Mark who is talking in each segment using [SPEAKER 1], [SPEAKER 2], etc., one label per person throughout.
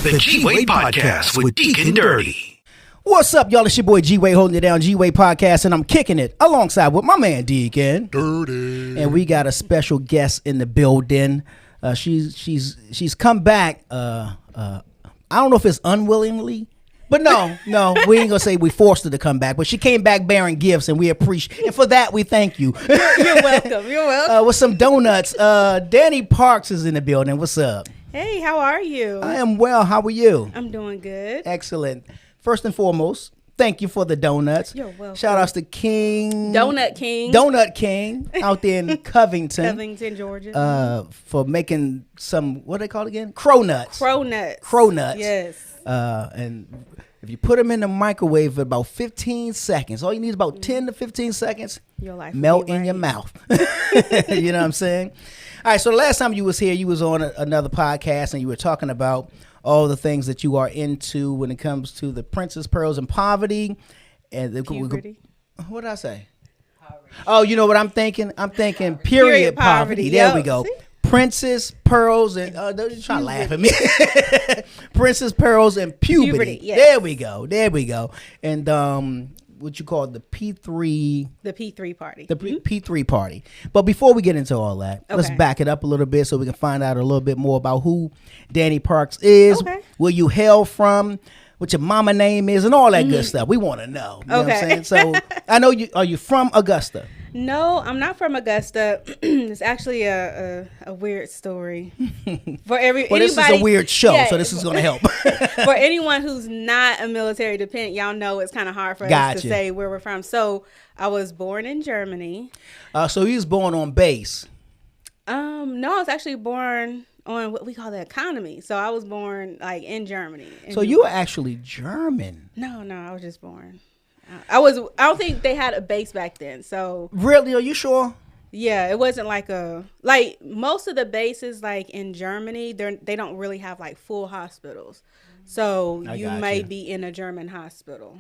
[SPEAKER 1] The G-Wade Podcast with Deacon Dirty.
[SPEAKER 2] What's up, y'all? It's your boy G-Wade holding it down, G-Wade Podcast, and I'm kicking it alongside with my man Deacon
[SPEAKER 3] Dirty.
[SPEAKER 2] And we got a special guest in the building. She's come back. I don't know if it's unwillingly, but no, we ain't gonna say we forced her to come back. But she came back bearing gifts, and we appreciate. And for that, we thank you.
[SPEAKER 4] You're welcome. You're welcome.
[SPEAKER 2] With some donuts. Dani Parks is in the building. What's up?
[SPEAKER 4] Hey, how are you?
[SPEAKER 2] I am well. How are you?
[SPEAKER 4] I'm doing good.
[SPEAKER 2] Excellent. First and foremost, thank you for the donuts.
[SPEAKER 4] You're welcome.
[SPEAKER 2] Shout outs to King.
[SPEAKER 4] Donut King
[SPEAKER 2] out there in Covington.
[SPEAKER 4] Georgia.
[SPEAKER 2] For making some, what they call it again? Cronuts.
[SPEAKER 4] Cronuts. Yes.
[SPEAKER 2] And if you put them in the microwave for about 15 seconds, all you need is about 10 to 15 seconds,
[SPEAKER 4] your life
[SPEAKER 2] melt in your mouth. You know what I'm saying? All right, so the last time you was here, you was on another podcast, and you were talking about all the things that you are into when it comes to the Princess Pearls and Poverty. And
[SPEAKER 4] Puberty.
[SPEAKER 2] What did I say? Poverty. Oh, you know what I'm thinking? I'm thinking period poverty. There we go. See? Princess Pearls and don't you try to laugh at me. Princess Pearls and puberty.
[SPEAKER 4] Yes.
[SPEAKER 2] There we go. And what you call it, the P3
[SPEAKER 4] party.
[SPEAKER 2] The P3 party. But before we get into all that, let's back it up a little bit so we can find out a little bit more about who Dani Parks is, where you hail from, what your mama name is, and all that good stuff. We want to know. You know what I'm saying? So I know are you from Augusta?
[SPEAKER 4] No, I'm not from Augusta. It's actually a weird story for anybody.
[SPEAKER 2] This is a weird show, so this is going to help.
[SPEAKER 4] For anyone who's not a military dependent, y'all know it's kind of hard for us to say where we're from. So I was born in Germany.
[SPEAKER 2] So you was born on base?
[SPEAKER 4] No, I was actually born on what we call the economy. So I was born like in Germany.
[SPEAKER 2] So you were actually German?
[SPEAKER 4] No, I was just born. I don't think they had a base back then. So
[SPEAKER 2] really, are you sure?
[SPEAKER 4] Yeah, it wasn't like most of the bases like in Germany, they don't really have like full hospitals. So you may be in a German hospital.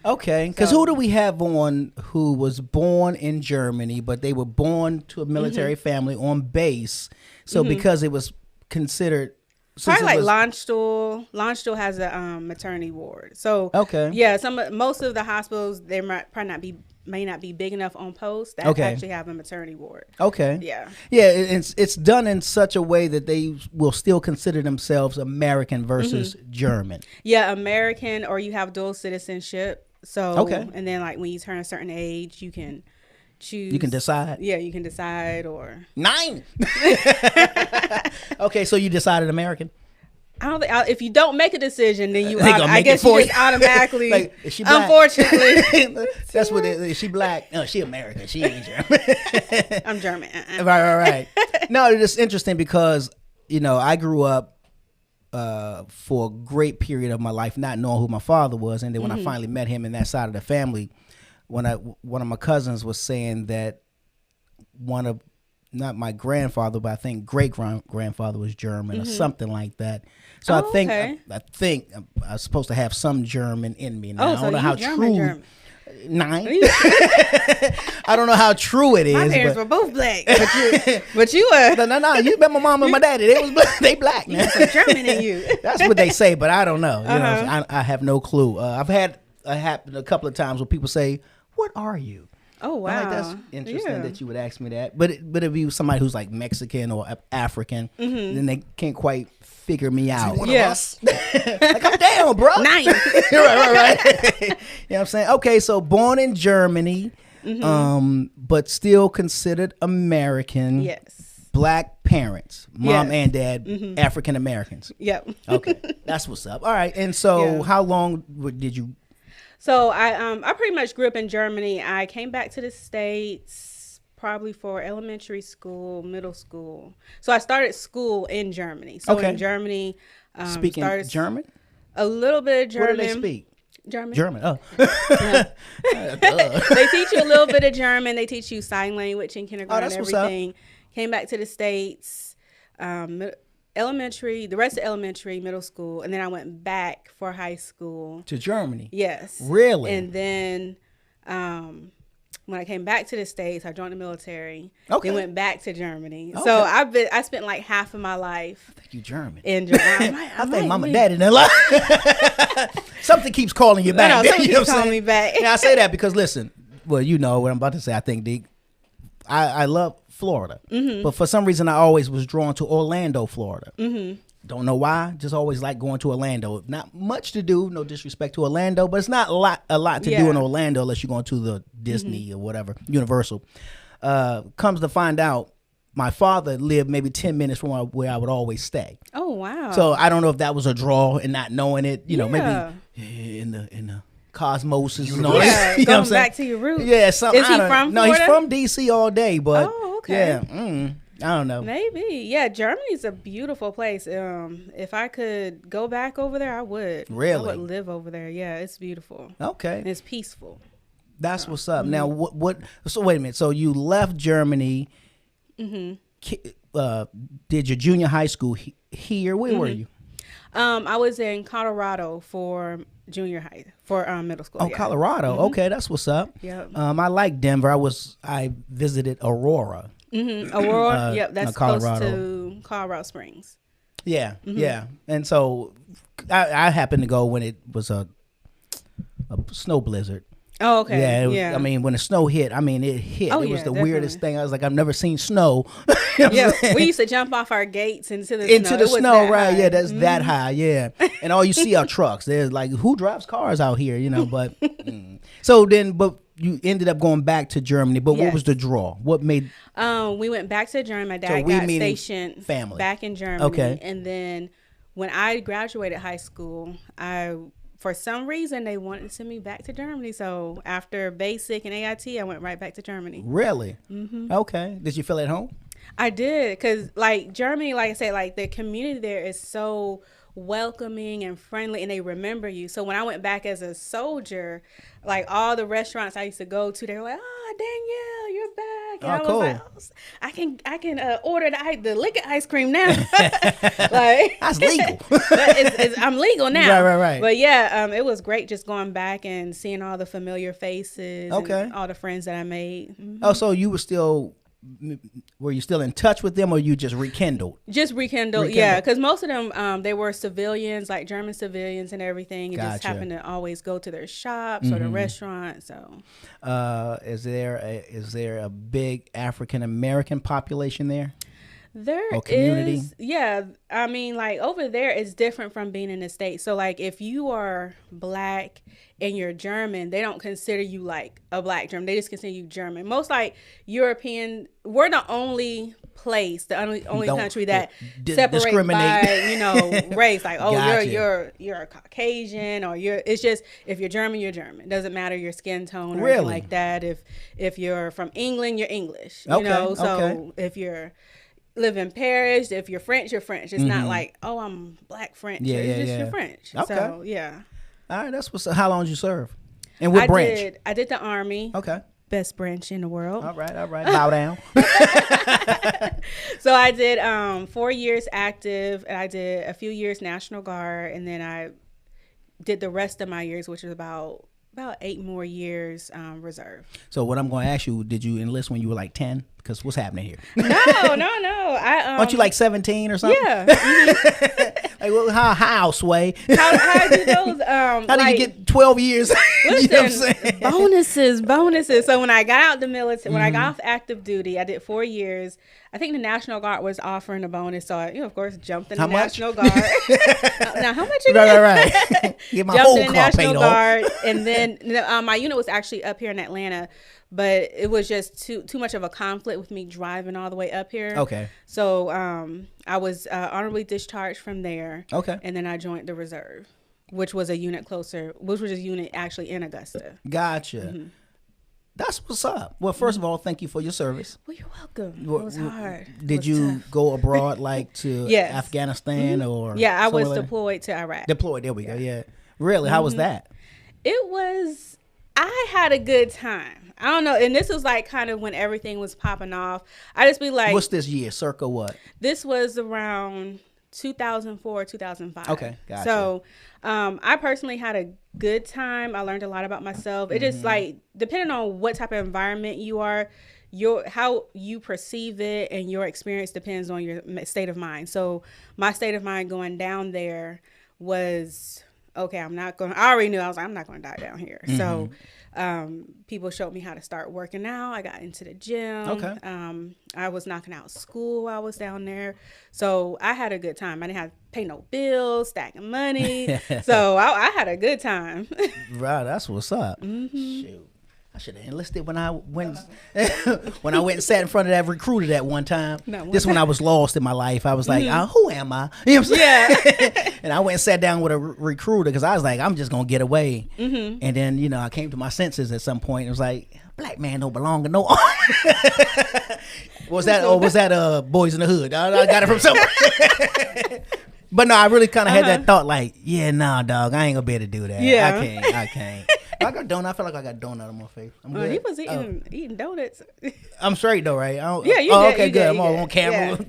[SPEAKER 4] Okay,
[SPEAKER 2] because who do we have on who was born in Germany, but they were born to a military family on base? So because it was considered.
[SPEAKER 4] Probably like Landstuhl. Landstuhl has a maternity ward. So most of the hospitals they may not be big enough on post that actually have a maternity ward.
[SPEAKER 2] It's done in such a way that they will still consider themselves American versus German.
[SPEAKER 4] American, or you have dual citizenship. So and then like when you turn a certain age, you can choose. You can decide. Yeah, you can decide or
[SPEAKER 2] 9. Okay, so you decided American.
[SPEAKER 4] I don't think if you don't make a decision, then I guess you just automatically.
[SPEAKER 2] Like, is she black?
[SPEAKER 4] Unfortunately,
[SPEAKER 2] that's what it is. Is she black? No, she American. She ain't German.
[SPEAKER 4] I'm German.
[SPEAKER 2] Right. No, it's interesting because I grew up for a great period of my life not knowing who my father was, and then when I finally met him in that side of the family. One of my cousins was saying that not my grandfather, but I think great grandfather was German or something like that. So I think I was supposed to have some German in me now. I don't know how true. 9. I don't know how true it is.
[SPEAKER 4] My parents were both black, but you were.
[SPEAKER 2] No. You met my mom and my daddy. They black.
[SPEAKER 4] You got some German in you.
[SPEAKER 2] That's what they say, but I don't know. I have no clue. I've had it happen a couple of times where people say, "What are you?"
[SPEAKER 4] Oh wow,
[SPEAKER 2] that's interesting that you would ask me that. But if you somebody who's like Mexican or African, then they can't quite figure me out.
[SPEAKER 3] One of us?
[SPEAKER 2] Like I'm down, bro.
[SPEAKER 4] 9.
[SPEAKER 2] right. You know what I'm saying? Okay, so born in Germany, but still considered American.
[SPEAKER 4] Yes.
[SPEAKER 2] Black parents, mom and dad, African Americans.
[SPEAKER 4] Yep.
[SPEAKER 2] Okay, that's what's up. All right, and so how long did you?
[SPEAKER 4] So I pretty much grew up in Germany. I came back to the States probably for elementary school, middle school. So I started school in Germany. So in Germany,
[SPEAKER 2] speaking German,
[SPEAKER 4] a little bit of German.
[SPEAKER 2] What do they speak?
[SPEAKER 4] German.
[SPEAKER 2] Oh.
[SPEAKER 4] They teach you a little bit of German. They teach you sign language in kindergarten and everything. Came back to the States, elementary, the rest of elementary, middle school, and then I went back for high school.
[SPEAKER 2] To Germany?
[SPEAKER 4] Yes.
[SPEAKER 2] Really?
[SPEAKER 4] And then When I came back to the States, I joined the military.
[SPEAKER 2] Okay.
[SPEAKER 4] Then went back to Germany.
[SPEAKER 2] Okay.
[SPEAKER 4] So I spent like half of my life.
[SPEAKER 2] I think you German.
[SPEAKER 4] In Germany.
[SPEAKER 2] I think mom and daddy didn't lie. Something keeps calling you back.
[SPEAKER 4] Something keeps calling me back.
[SPEAKER 2] Yeah, I say that because listen, well, you know what I'm about to say. I think I love Florida, but for some reason I always was drawn to Orlando, Florida. Don't know why. Just always like going to Orlando. Not much to do. No disrespect to Orlando, but it's not a lot to do in Orlando unless you're going to the Disney or whatever, Universal. Comes to find out, my father lived maybe 10 minutes from where I would always stay.
[SPEAKER 4] Oh wow!
[SPEAKER 2] So I don't know if that was a draw and not knowing it. You know, maybe in the cosmos and all that. You know
[SPEAKER 4] going
[SPEAKER 2] what I'm saying?
[SPEAKER 4] back to your roots.
[SPEAKER 2] Yeah, something.
[SPEAKER 4] Is he from Florida?
[SPEAKER 2] No, he's from DC all day, but
[SPEAKER 4] okay.
[SPEAKER 2] Yeah. I don't know.
[SPEAKER 4] Maybe. Yeah, Germany's a beautiful place. If I could go back over there, I would.
[SPEAKER 2] Really?
[SPEAKER 4] I would live over there. Yeah, it's beautiful.
[SPEAKER 2] Okay.
[SPEAKER 4] And it's peaceful.
[SPEAKER 2] That's what's up. Now, what? So wait a minute. So you left Germany. Did your junior high school here? Where were you?
[SPEAKER 4] I was in Colorado for junior high, for middle school.
[SPEAKER 2] Oh, Colorado. Okay, that's what's up.
[SPEAKER 4] Yep.
[SPEAKER 2] I like Denver. I visited Aurora.
[SPEAKER 4] Aurora. Yep, that's
[SPEAKER 2] Colorado.
[SPEAKER 4] close to Colorado Springs.
[SPEAKER 2] Yeah, yeah. And so I happened to go when it was a snow blizzard.
[SPEAKER 4] Oh, okay.
[SPEAKER 2] Yeah, I mean, when the snow hit, it hit.
[SPEAKER 4] Oh,
[SPEAKER 2] it was
[SPEAKER 4] yeah,
[SPEAKER 2] the
[SPEAKER 4] definitely.
[SPEAKER 2] weirdest thing. I was like, I've never seen snow. You know what I'm saying?
[SPEAKER 4] We used to jump off our gates into the snow.
[SPEAKER 2] Into the
[SPEAKER 4] It was
[SPEAKER 2] snow,
[SPEAKER 4] that
[SPEAKER 2] right?
[SPEAKER 4] high.
[SPEAKER 2] Yeah, that's that high. Yeah, and all you see are trucks. There's like, who drives cars out here? You know, but so then, but you ended up going back to Germany. But what was the draw? What made?
[SPEAKER 4] We went back to Germany. My dad got stationed back in Germany.
[SPEAKER 2] Okay,
[SPEAKER 4] and then when I graduated high school, for some reason, they wanted to send me back to Germany. So after basic and AIT, I went right back to Germany.
[SPEAKER 2] Really? Okay. Did you feel at home?
[SPEAKER 4] I did, because like Germany, like I said, like the community there is so welcoming and friendly, and they remember you. So when I went back as a soldier, like all the restaurants I used to go to, they were like, "Oh, Danielle, you're back." And I was
[SPEAKER 2] cool.
[SPEAKER 4] like, I can order the liquid ice cream now. Like
[SPEAKER 2] that's legal.
[SPEAKER 4] I'm legal now.
[SPEAKER 2] Right.
[SPEAKER 4] But yeah, it was great just going back and seeing all the familiar faces. And all the friends that I made.
[SPEAKER 2] Oh, so you were you still in touch with them, or you just rekindled?
[SPEAKER 4] Just rekindled. Yeah, because most of them, they were civilians, like German civilians and everything, and just happened to always go to their shops or the restaurants. So,
[SPEAKER 2] is there a big African American population there?
[SPEAKER 4] There
[SPEAKER 2] community?
[SPEAKER 4] is, yeah. I mean, like over there, it's different from being in the States. So, like, if you are black and you're German, they don't consider you like a black German. They just consider you German. Most like European, we're the only place, the only country that separates by race. Like, oh, gotcha. you're a Caucasian, or it's just if you're German, you're German. It doesn't matter your skin tone or anything like that. If you're from England, you're English. You know, so if you're live in Paris, if you're French, you're French. It's not like, oh, I'm black French. It's just you're French. Okay. So yeah. All
[SPEAKER 2] right, that's what's. How long did you serve? And what branch?
[SPEAKER 4] I did the Army.
[SPEAKER 2] Okay.
[SPEAKER 4] Best branch in the world.
[SPEAKER 2] All right. Bow down.
[SPEAKER 4] So I did 4 years active, and I did a few years National Guard, and then I did the rest of my years, which was about 8 more years reserve.
[SPEAKER 2] So what I'm going to ask you, did you enlist when you were like 10? Because what's happening here?
[SPEAKER 4] No.
[SPEAKER 2] Aren't you like 17 or something?
[SPEAKER 4] Yeah.
[SPEAKER 2] Like, well, how Sway?
[SPEAKER 4] How do those?
[SPEAKER 2] How do you get 12 years?
[SPEAKER 4] Listen,
[SPEAKER 2] you know what I'm saying?
[SPEAKER 4] bonuses. So when I got out the military, when I got off active duty, I did 4 years. I think the National Guard was offering a bonus, so I, of course, jumped in the National Guard. Now, how much again?
[SPEAKER 2] Right. Get my
[SPEAKER 4] jumped
[SPEAKER 2] whole
[SPEAKER 4] in the
[SPEAKER 2] car
[SPEAKER 4] National
[SPEAKER 2] paid
[SPEAKER 4] Guard,
[SPEAKER 2] off.
[SPEAKER 4] and then my unit was actually up here in Atlanta, but it was just too much of a conflict with me driving all the way up here.
[SPEAKER 2] Okay.
[SPEAKER 4] So I was honorably discharged from there.
[SPEAKER 2] Okay.
[SPEAKER 4] And then I joined the reserve, which was a unit actually in Augusta.
[SPEAKER 2] Gotcha. That's what's up. Well, first of all, thank you for your service.
[SPEAKER 4] Well, you're welcome. It was hard.
[SPEAKER 2] Did you go abroad, like to Afghanistan or?
[SPEAKER 4] Yeah, I was deployed to Iraq.
[SPEAKER 2] Deployed. There we go. Yeah. Really? How was that?
[SPEAKER 4] I had a good time. I don't know. And this was like kind of when everything was popping off. I just be like.
[SPEAKER 2] What's this year? Circa what?
[SPEAKER 4] This was around 2004, 2005.
[SPEAKER 2] Okay, gotcha.
[SPEAKER 4] So I personally had a good time. I learned a lot about myself. It just like, depending on what type of environment you are, how you perceive it and your experience depends on your state of mind. So my state of mind going down there was, okay, I already knew, I was like, I'm not going to die down here. So people showed me how to start working out. I got into the gym.
[SPEAKER 2] Okay.
[SPEAKER 4] I was knocking out school while I was down there. So I had a good time. I didn't have to pay no bills, stacking money. So I had a good time.
[SPEAKER 2] Right, that's what's up. Shoot. I should have enlisted when I went and sat in front of that recruiter that one time. When I was lost in my life. I was like, who am I? You know what I'm saying? Yeah. And I went and sat down with a recruiter because I was like, I'm just going to get away. And then, I came to my senses at some point. It was like, black man don't belong to no was that Boys in the Hood? I got it from somewhere. But no, I really kind of had that thought like, yeah, nah, dog, I ain't going to be able to do that. Yeah. I can't. I got donut. I feel like I got donut on my face. I'm good.
[SPEAKER 4] He was eating donuts.
[SPEAKER 2] I'm straight though, right?
[SPEAKER 4] You
[SPEAKER 2] okay,
[SPEAKER 4] good.
[SPEAKER 2] Good. I'm all on camera,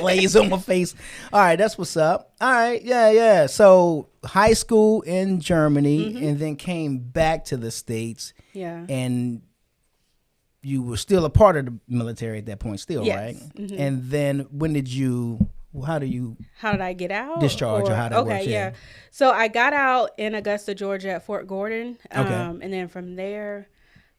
[SPEAKER 2] glaze on my face. All right, that's what's up. All right, yeah. So high school in Germany, and then came back to the States. Yeah, and you were still a part of the military at that point, still, right? And then when did you? How did I get out? Discharge or how that works?
[SPEAKER 4] Yeah. So I got out in Augusta, Georgia at Fort Gordon. And then from there,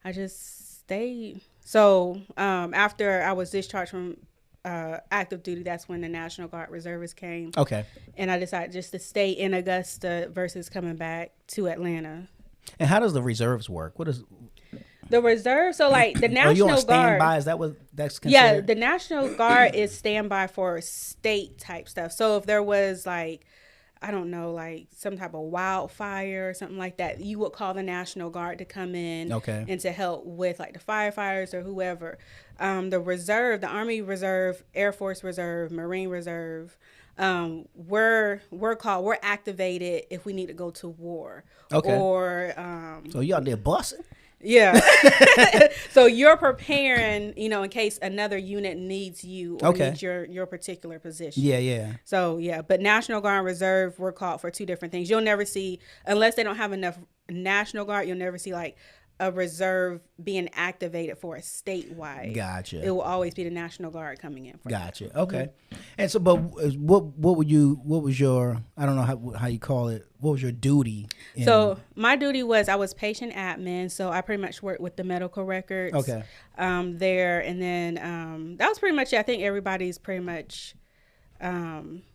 [SPEAKER 4] I just stayed. So after I was discharged from active duty, that's when the National Guard reservists came. Okay. And I decided just to stay in Augusta versus coming back to Atlanta.
[SPEAKER 2] And how does the reserves work? What is...
[SPEAKER 4] The reserve, so like the National Guard. Are you on
[SPEAKER 2] standby? Is that what that's considered?
[SPEAKER 4] Yeah, the National Guard is standby for state type stuff. So if there was like, I don't know, like some type of wildfire or something like that, you would call the National Guard to come in and to help with like the firefighters or whoever. The reserve, the Army Reserve, Air Force Reserve, Marine Reserve, we're activated if we need to go to war. Okay. Or
[SPEAKER 2] so you out there bussing?
[SPEAKER 4] Yeah. So you're preparing, in case another unit needs you or needs your particular position. Yeah. So, but National Guard and Reserve, we're called for two different things. You'll never see, unless they don't have enough National Guard, you'll never see like a reserve being activated for a statewide. Gotcha. It will always be the National Guard coming in.
[SPEAKER 2] Gotcha. That. Okay. And so, but what was your, I don't know how you call it, what was your duty?
[SPEAKER 4] So my duty was I was patient admin. So I pretty much worked with the medical records. Okay. There. And then that was pretty much it. I think everybody's pretty much,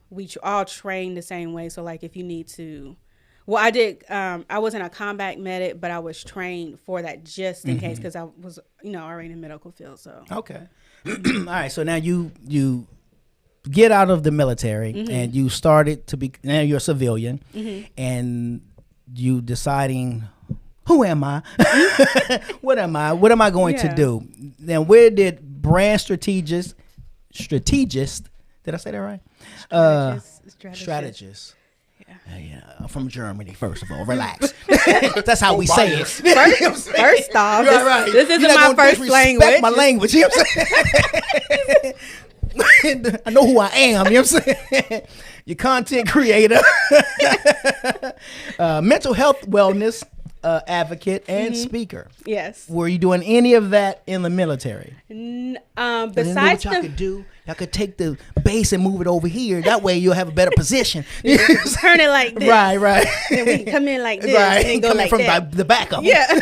[SPEAKER 4] we all trained the same way. So like if you need to, well, I did. I wasn't a combat medic, but I was trained for that just in case because I was, already in the medical field. So
[SPEAKER 2] okay, all right. So now you get out of the military and you started to be. Now you're a civilian, and you deciding, who am I? What am I? What am I going to do? Then where did brand strategist? Did I say that right? Strategist. Yeah, from Germany, first of all. Relax. That's how we say it.
[SPEAKER 4] First off, right. This isn't my first language.
[SPEAKER 2] My language, you know what I'm saying? I know who I am, you know what I'm saying? Your content creator. Mental health wellness advocate and speaker. Yes. Were you doing any of that in the military?
[SPEAKER 4] Besides
[SPEAKER 2] y'all could do, y'all could take the base and move it over here. That way you'll have a better position.
[SPEAKER 4] Turn it like this.
[SPEAKER 2] Right.
[SPEAKER 4] And we can come in like this and go like
[SPEAKER 2] from
[SPEAKER 4] that.
[SPEAKER 2] The back of them.
[SPEAKER 4] Yeah.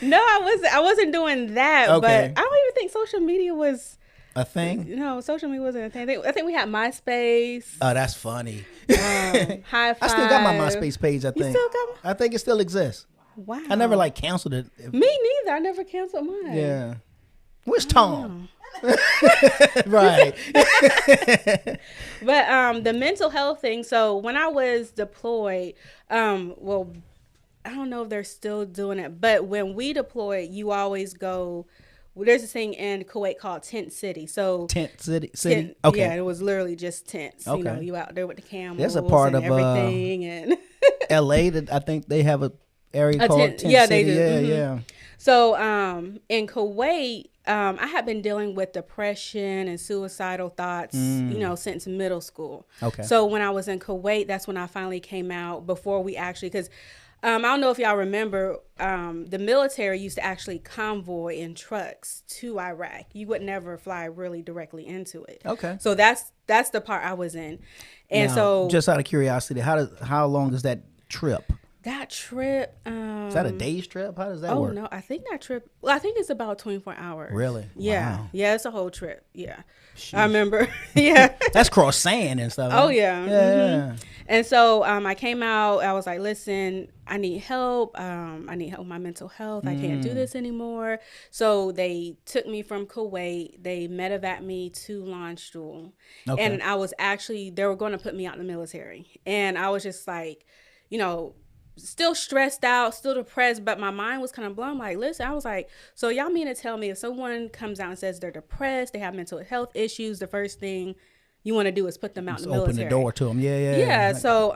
[SPEAKER 4] No, I wasn't doing that. Okay. But I don't even think social media was
[SPEAKER 2] a thing.
[SPEAKER 4] No, social media wasn't a thing. I think we had MySpace.
[SPEAKER 2] Oh, that's funny.
[SPEAKER 4] High Five.
[SPEAKER 2] I still got my MySpace page. I think.
[SPEAKER 4] You still got one?
[SPEAKER 2] I think it still exists.
[SPEAKER 4] Wow.
[SPEAKER 2] I never canceled it.
[SPEAKER 4] Me neither. I never canceled mine.
[SPEAKER 2] Yeah. Where's Tom? Right.
[SPEAKER 4] But the mental health thing. So when I was deployed, well, I don't know if they're still doing it, but when we deployed, you always go. Well, there's this thing in Kuwait called Tent City. So
[SPEAKER 2] Tent City.
[SPEAKER 4] Okay. Yeah, it was literally just tents. Okay. You out there with the camels.
[SPEAKER 2] There's a part of
[SPEAKER 4] everything and
[SPEAKER 2] LA that I think they have a area called Tent City.
[SPEAKER 4] Yeah, they do.
[SPEAKER 2] Yeah.
[SPEAKER 4] So in Kuwait, I had been dealing with depression and suicidal thoughts, since middle school.
[SPEAKER 2] Okay.
[SPEAKER 4] So when I was in Kuwait, that's when I finally came out before we actually, because I don't know if y'all remember, the military used to actually convoy in trucks to Iraq. You would never fly really directly into it.
[SPEAKER 2] Okay.
[SPEAKER 4] So that's the part I was in. And
[SPEAKER 2] now,
[SPEAKER 4] so
[SPEAKER 2] just out of curiosity, how long is that trip?
[SPEAKER 4] That trip.
[SPEAKER 2] Is that a day's trip? How does that work?
[SPEAKER 4] Oh, no. I think that trip, I think it's about 24 hours.
[SPEAKER 2] Really?
[SPEAKER 4] Yeah.
[SPEAKER 2] Wow.
[SPEAKER 4] Yeah, it's a whole trip. Yeah.
[SPEAKER 2] Sheesh.
[SPEAKER 4] I remember. Yeah.
[SPEAKER 2] That's cross sand and stuff.
[SPEAKER 4] Oh, yeah.
[SPEAKER 2] Yeah.
[SPEAKER 4] Mm-hmm. And so I came out. I was like, listen, I need help. I need help with my mental health. I can't do this anymore. So they took me from Kuwait. They medevac me to Menstrual.
[SPEAKER 2] Okay.
[SPEAKER 4] And I was actually, they were going to put me out in the military. And I was just like, still stressed out, still depressed, but my mind was kind of blown. Like, listen, I was like, so y'all mean to tell me if someone comes out and says they're depressed, they have mental health issues, the first thing you want to do is put them out in the military.
[SPEAKER 2] Open the door to them.
[SPEAKER 4] Yeah. So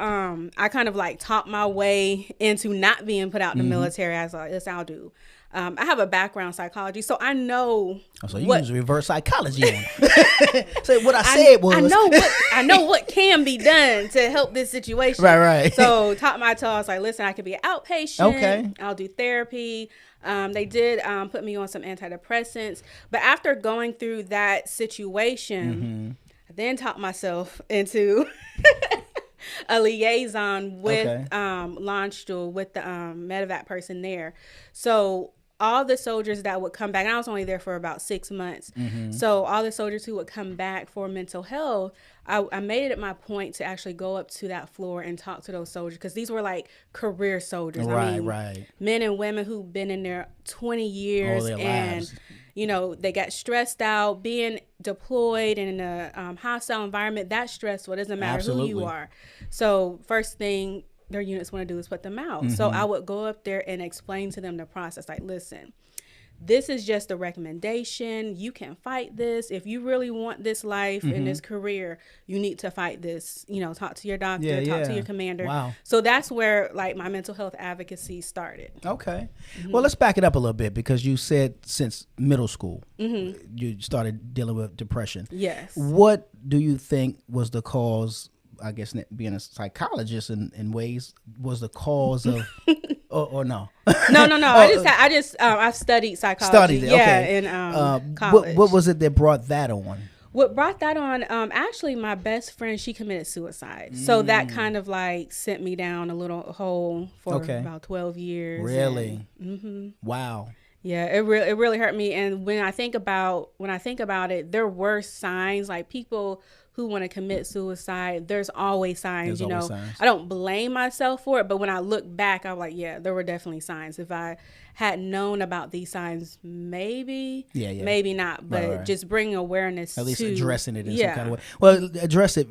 [SPEAKER 4] I kind of like talked my way into not being put out in the military. I was like, listen, I'll do. I have a background in psychology, so I know.
[SPEAKER 2] Oh, so you use reverse psychology on it. So what I said was,
[SPEAKER 4] I know what can be done to help this situation.
[SPEAKER 2] Right.
[SPEAKER 4] So taught my toe. I was like, listen, I could be an outpatient.
[SPEAKER 2] Okay.
[SPEAKER 4] I'll do therapy. They did put me on some antidepressants, but after going through that situation, I then taught myself into a liaison with Menstrual, with the medevac person there. So all the soldiers that would come back, and I was only there for about 6 months. So all the soldiers who would come back for mental health, I made it my point to actually go up to that floor and talk to those soldiers, because these were like career soldiers.
[SPEAKER 2] Right.
[SPEAKER 4] Men and women who've been in there 20 years and they got stressed out, being deployed in a hostile environment. That's stressful. It doesn't matter who you are. So first thing their units want to do is put them out. So I would go up there and explain to them the process. Like, listen, this is just a recommendation. You can fight this. If you really want this life and this career, you need to fight this. Talk to your doctor, talk to your commander.
[SPEAKER 2] Wow.
[SPEAKER 4] So that's where like my mental health advocacy started.
[SPEAKER 2] Okay. Well, let's back it up a little bit, because you said since middle school you started dealing with depression.
[SPEAKER 4] Yes.
[SPEAKER 2] What do you think was the cause? I guess being a psychologist in ways was the cause of, or no?
[SPEAKER 4] No. I've studied psychology.
[SPEAKER 2] Okay.
[SPEAKER 4] In college.
[SPEAKER 2] What was it that brought that on?
[SPEAKER 4] What brought that on? Actually, my best friend, she committed suicide. So that kind of like sent me down a little hole for about 12 years.
[SPEAKER 2] Really? Wow.
[SPEAKER 4] Yeah, it really hurt me. And when I think about it, there were signs, like people who want to commit suicide, there's always signs, signs. I don't blame myself for it, but when I look back, I'm like, yeah, there were definitely signs. If I had known about these signs, maybe not, but just bringing awareness,
[SPEAKER 2] at least addressing it in some kind of way.
[SPEAKER 4] Well,
[SPEAKER 2] address it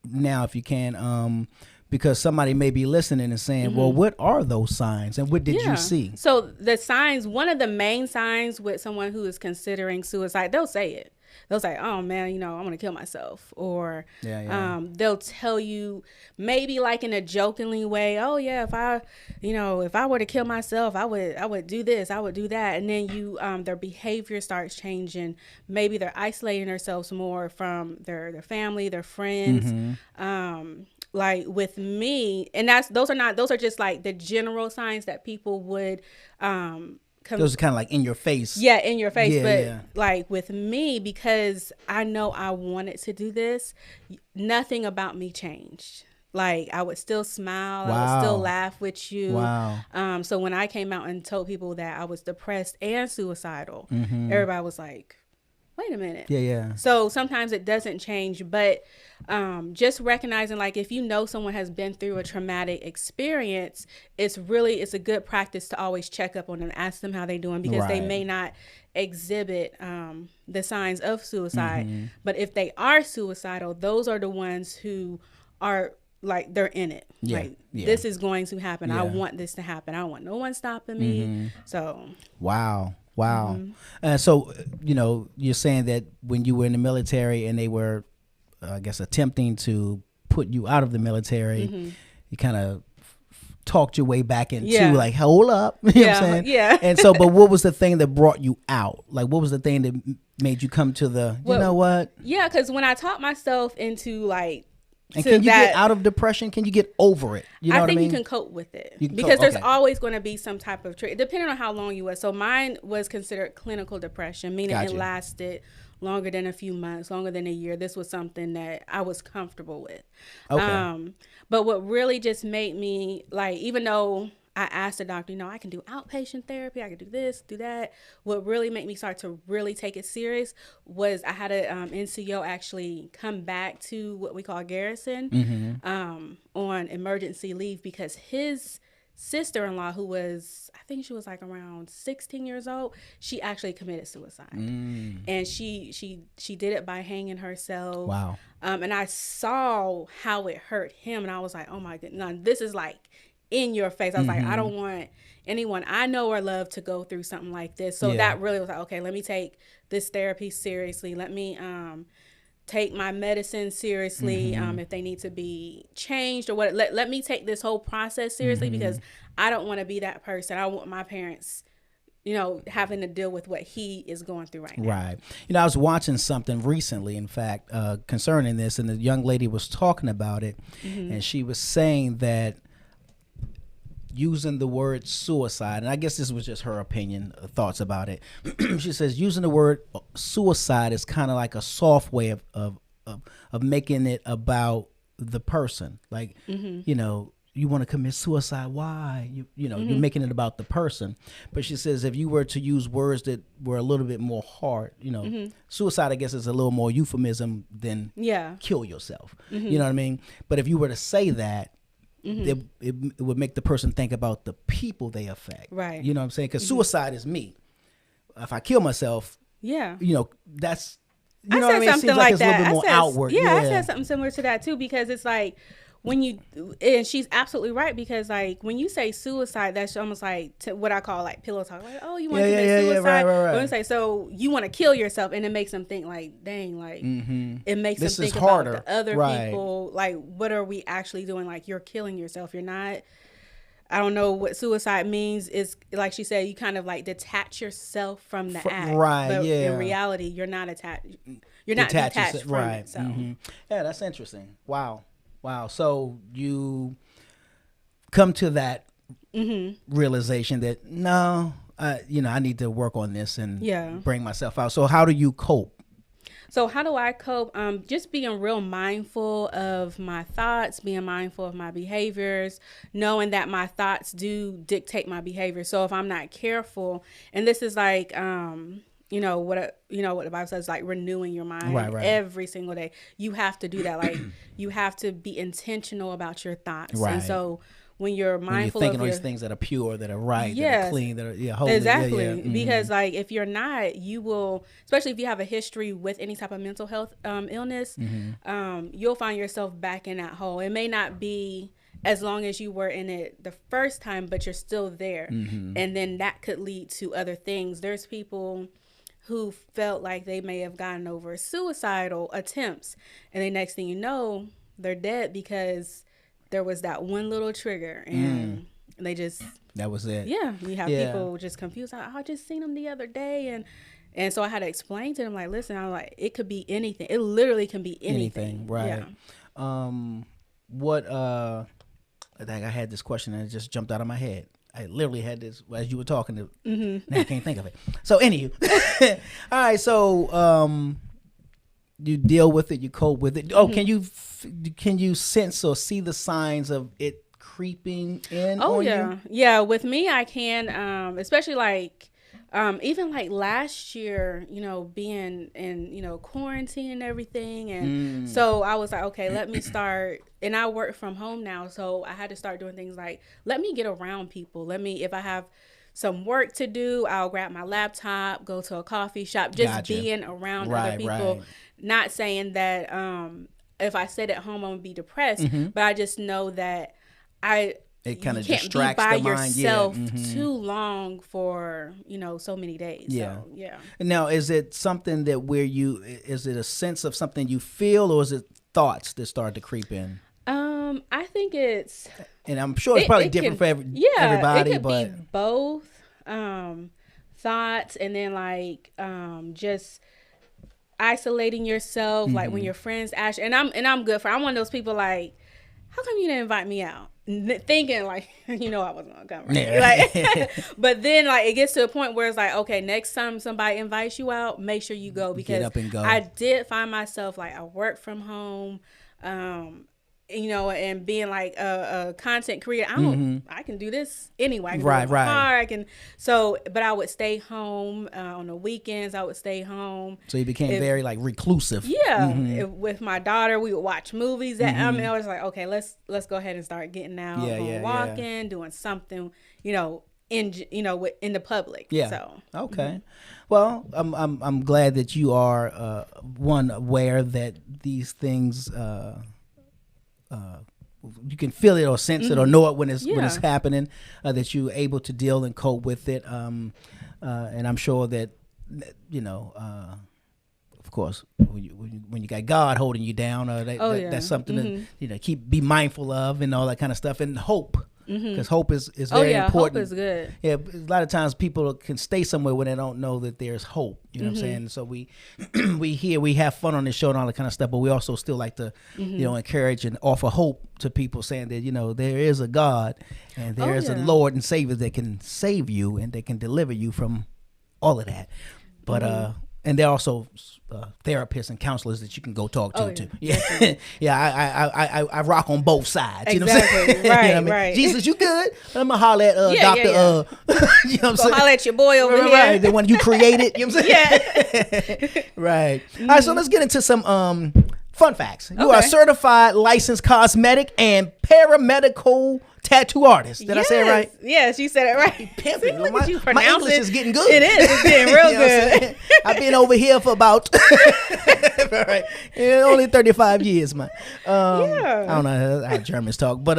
[SPEAKER 2] now if you can, because somebody may be listening and saying, well, what are those signs and what did you see?
[SPEAKER 4] So the signs, one of the main signs with someone who is considering suicide, they'll say it. They'll say, oh man, I'm going to kill myself. Or they'll tell you maybe like in a jokingly way, oh yeah, if I were to kill myself, I would do this, I would do that. And then their behavior starts changing. Maybe they're isolating themselves more from their family, their friends. Like with me, and those are just like the general signs that people would
[SPEAKER 2] those are kind of like in your face.
[SPEAKER 4] Yeah, in your face. Like with me, because I know I wanted to do this, nothing about me changed. Like I would still smile, I would still laugh with you.
[SPEAKER 2] Wow.
[SPEAKER 4] So when I came out and told people that I was depressed and suicidal, everybody was like, wait a minute. Yeah. So sometimes it doesn't change, but just recognizing, like, if someone has been through a traumatic experience, it's a good practice to always check up on them, ask them how they're doing, because they may not exhibit the signs of suicide. But if they are suicidal, those are the ones who are like, they're in it. This is going to happen. I want this to happen. I don't want no one stopping me. So
[SPEAKER 2] wow. So you're saying that when you were in the military and they were, I guess, attempting to put you out of the military, you kind of talked your way back into like, hold up. You know what I'm saying?
[SPEAKER 4] Yeah.
[SPEAKER 2] And so, but what was the thing that brought you out? Like, what was the thing that made you come to the, you know what?
[SPEAKER 4] Yeah, because when I talked myself into like,
[SPEAKER 2] and can you get out of depression? Can you get over it? You know what I mean?
[SPEAKER 4] You can cope with it because there's always going to be some type of trigger, depending on how long you was. So mine was considered clinical depression, meaning it lasted longer than a few months, longer than a year. This was something that I was comfortable with. Okay. But what really just made me like, even though I asked the doctor, I can do outpatient therapy, I can do this, do that. What really made me start to really take it serious was I had a NCO actually come back to what we call garrison on emergency leave because his sister-in-law, who was, I think she was like around 16 years old, she actually committed suicide. And she did it by hanging herself. Wow. And I saw how it hurt him, and I was like, oh my goodness, now, this is like in your face. I was like, I don't want anyone I know or love to go through something like this. So that really was like, okay, let me take this therapy seriously. Let me take my medicine seriously. If they need to be changed or what, let me take this whole process seriously because I don't want to be that person. I want my parents, having to deal with what he is going through right now.
[SPEAKER 2] Right. I was watching something recently, in fact, concerning this, and the young lady was talking about it, and she was saying that using the word suicide, and I guess this was just her opinion, thoughts about it. She says using the word suicide is kind of like a soft way of making it about the person. Like, you want to commit suicide. Why? You're making it about the person. But she says if you were to use words that were a little bit more hard, suicide, I guess, is a little more euphemism than kill yourself. You know what I mean? But if you were to say that, it would make the person think about the people they affect. Right. You know what I'm saying? Because suicide is me. If I kill myself, that's, you know what I mean? It seems like it's a little bit more outward.
[SPEAKER 4] I said something similar to that too, because it's like, and she's absolutely right, because like when you say suicide, that's almost like what I call like pillow talk. Like, oh, you want to commit suicide? Right. Say, so you want to kill yourself, and it makes them think like, dang, like it makes them think about the other people. Like, what are we actually doing? Like, you're killing yourself. You're not. I don't know what suicide means. Is like she said, you kind of like detach yourself from the act. Right. But in reality, you're not attached. You're not detached from it. So.
[SPEAKER 2] Yeah, that's interesting. Wow. So you come to that realization that no, I need to work on this and bring myself out. So how do you cope?
[SPEAKER 4] So how do I cope? Just being real mindful of my thoughts, being mindful of my behaviors, knowing that my thoughts do dictate my behavior. So if I'm not careful, and this is like, what the Bible says, like renewing your mind every single day. You have to do that. Like you have to be intentional about your thoughts. Right. And so when you're mindful
[SPEAKER 2] when you're thinking of these things that are pure, that are right, that are clean, that are holy.
[SPEAKER 4] Exactly. Because like if you're not, you will, especially if you have a history with any type of mental health illness, you'll find yourself back in that hole. It may not be as long as you were in it the first time, but you're still there. And then that could lead to other things. There's people who felt like they may have gotten over suicidal attempts, and the next thing you know, they're dead because there was that one little trigger, and they just,
[SPEAKER 2] that was it.
[SPEAKER 4] Yeah, you have people just confused. I just seen them the other day, and so I had to explain to them, like, listen, I'm like, it could be anything. It literally can be anything.
[SPEAKER 2] Right. Yeah. I think I had this question and it just jumped out of my head. I literally had this as you were talking. Now I can't think of it. So, anywho. All right, so you deal with it, you cope with it. Oh, can you sense or see the signs of it creeping in on you?
[SPEAKER 4] Yeah, with me I can, especially like even like last year, being in, quarantine and everything. And so I was like, okay, let me start. And I work from home now. So I had to start doing things like, let me get around people. If I have some work to do, I'll grab my laptop, go to a coffee shop, just being around other people. Right. Not saying that if I sit at home, I'm going to be depressed, but I just know that
[SPEAKER 2] it kind of distracts the mind.
[SPEAKER 4] You can't be by yourself too long for, so many days.
[SPEAKER 2] Yeah.
[SPEAKER 4] So, yeah.
[SPEAKER 2] Now, is it something that is it a sense of something you feel, or is it thoughts that start to creep in?
[SPEAKER 4] I think it's
[SPEAKER 2] And I'm sure it's probably different for everybody.
[SPEAKER 4] It could
[SPEAKER 2] but
[SPEAKER 4] be both thoughts, and then like just isolating yourself, like when your friends ask you, and I'm good for. I'm one of those people like, how come you didn't invite me out? Thinking like, I wasn't gonna come, right?
[SPEAKER 2] Yeah.
[SPEAKER 4] Like, but then like it gets to a point where it's like, okay, next time somebody invites you out, make sure you go, because
[SPEAKER 2] get up and go.
[SPEAKER 4] I did find myself like, I work from home, and being like a content creator, I can do this anyway. I can do it in my car, but I would stay home on the weekends. I would stay home.
[SPEAKER 2] So you became very like reclusive.
[SPEAKER 4] Yeah, with my daughter, we would watch movies. I was like, okay, let's go ahead and start getting out, walking, doing something, in the public.
[SPEAKER 2] Yeah.
[SPEAKER 4] So
[SPEAKER 2] okay. Well, I'm glad that you are one aware that these things. You can feel it or sense it or know it when it's happening, that you're able to deal and cope with it, and I'm sure that of course when you got God holding you down, that's something to be mindful of and all that kind of stuff, and hope. Because hope is very important.
[SPEAKER 4] Hope is good.
[SPEAKER 2] Yeah, a lot of times people can stay somewhere when they don't know that there's hope. You know what I'm saying? So we we have fun on the show and all that kind of stuff, but we also still like to encourage and offer hope to people, saying that there is a God and there is a Lord and Savior that can save you and that can deliver you from all of that. But and there are also therapists and counselors that you can go talk to too. Yeah, yeah. I rock on both sides. You know what I'm saying?
[SPEAKER 4] Right,
[SPEAKER 2] you know what I mean?
[SPEAKER 4] right.
[SPEAKER 2] Jesus, you good? I'm gonna holler at Doctor. You know what I'm saying?
[SPEAKER 4] Holler at your boy over here.
[SPEAKER 2] Right, the one you created. You know what I'm saying? Yeah. Right. All right. So let's get into some fun facts. You are a certified licensed cosmetic and paramedical tattoo artist. Did I say it right?
[SPEAKER 4] Yes, you said it right.
[SPEAKER 2] Pimping.
[SPEAKER 4] My
[SPEAKER 2] English is getting good.
[SPEAKER 4] It is. It's getting real good.
[SPEAKER 2] I've been over here for about only 35 years, man. I don't know how Germans talk, but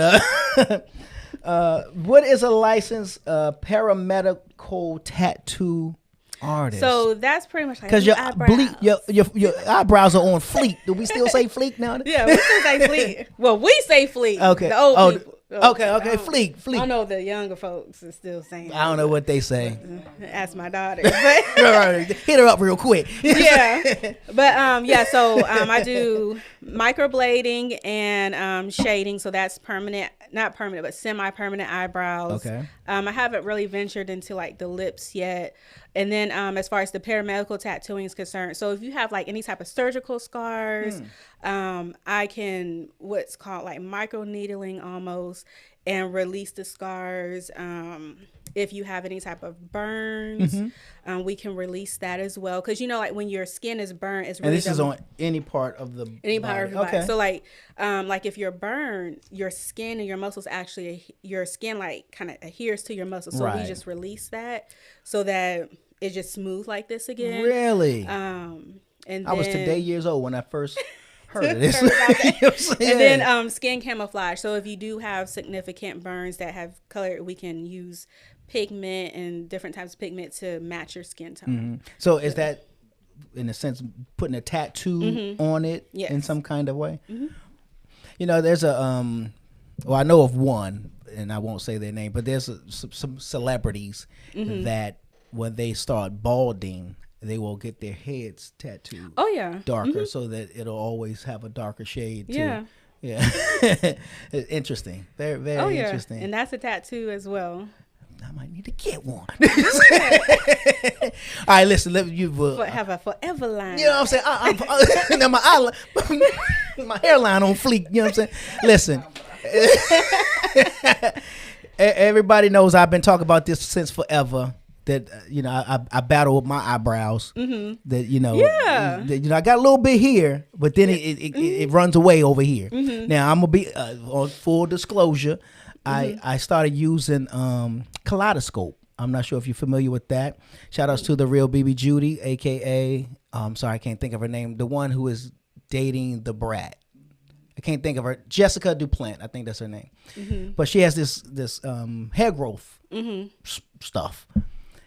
[SPEAKER 2] what is a licensed paramedical tattoo artist?
[SPEAKER 4] So that's pretty much like
[SPEAKER 2] because your eyebrows are on fleek. Do we still say fleek now?
[SPEAKER 4] Yeah, we still say fleek. Well, we say fleek.
[SPEAKER 2] Okay.
[SPEAKER 4] The old people.
[SPEAKER 2] Okay. Fleek.
[SPEAKER 4] I don't know if the younger folks are still saying.
[SPEAKER 2] I don't know what they say.
[SPEAKER 4] Ask my daughter.
[SPEAKER 2] Right. Hit her up real quick.
[SPEAKER 4] Yeah. But so I do microblading and shading. So that's permanent, not permanent, but semi-permanent eyebrows. Okay. I haven't really ventured into like the lips yet. And then as far as the paramedical tattooing is concerned, so if you have like any type of surgical scars, I can what's called like micro needling almost and release the scars. If you have any type of burns, we can release that as well. Because like when your skin is burnt, it's really
[SPEAKER 2] and this is on any part of the
[SPEAKER 4] part of your body. So like if you're burned, your skin and your muscles your skin like kind of adheres to your muscles. So we just release that so that it's just smooth like this again.
[SPEAKER 2] Really?
[SPEAKER 4] And
[SPEAKER 2] I was today years old when I first heard of this.
[SPEAKER 4] And then skin camouflage. So if you do have significant burns that have color, we can use pigment and different types of pigment to match your skin tone.
[SPEAKER 2] So is that, in a sense, putting a tattoo on it in some kind of way? There's a I know of one, and I won't say their name, but there's some celebrities that when they start balding, they will get their heads tattooed. Darker, so that it'll always have a darker shade too. Yeah. Interesting. Very, very interesting.
[SPEAKER 4] And that's a tattoo as well.
[SPEAKER 2] I might need to get one. All right, listen.
[SPEAKER 4] Have a forever line.
[SPEAKER 2] You know what I'm saying? Now my hairline on fleek. You know what I'm saying? Listen. Everybody knows I've been talking about this since forever. That I battle with my eyebrows. That I got a little bit here, but then it runs away over here. Now I'm gonna be on full disclosure. I started using kaleidoscope. I'm not sure if you're familiar with that. Shout outs to the real BB Judy, aka sorry, I can't think of her name. The one who is dating the brat. I can't think of her. Jessica Duplant, I think that's her name. But she has this hair growth stuff.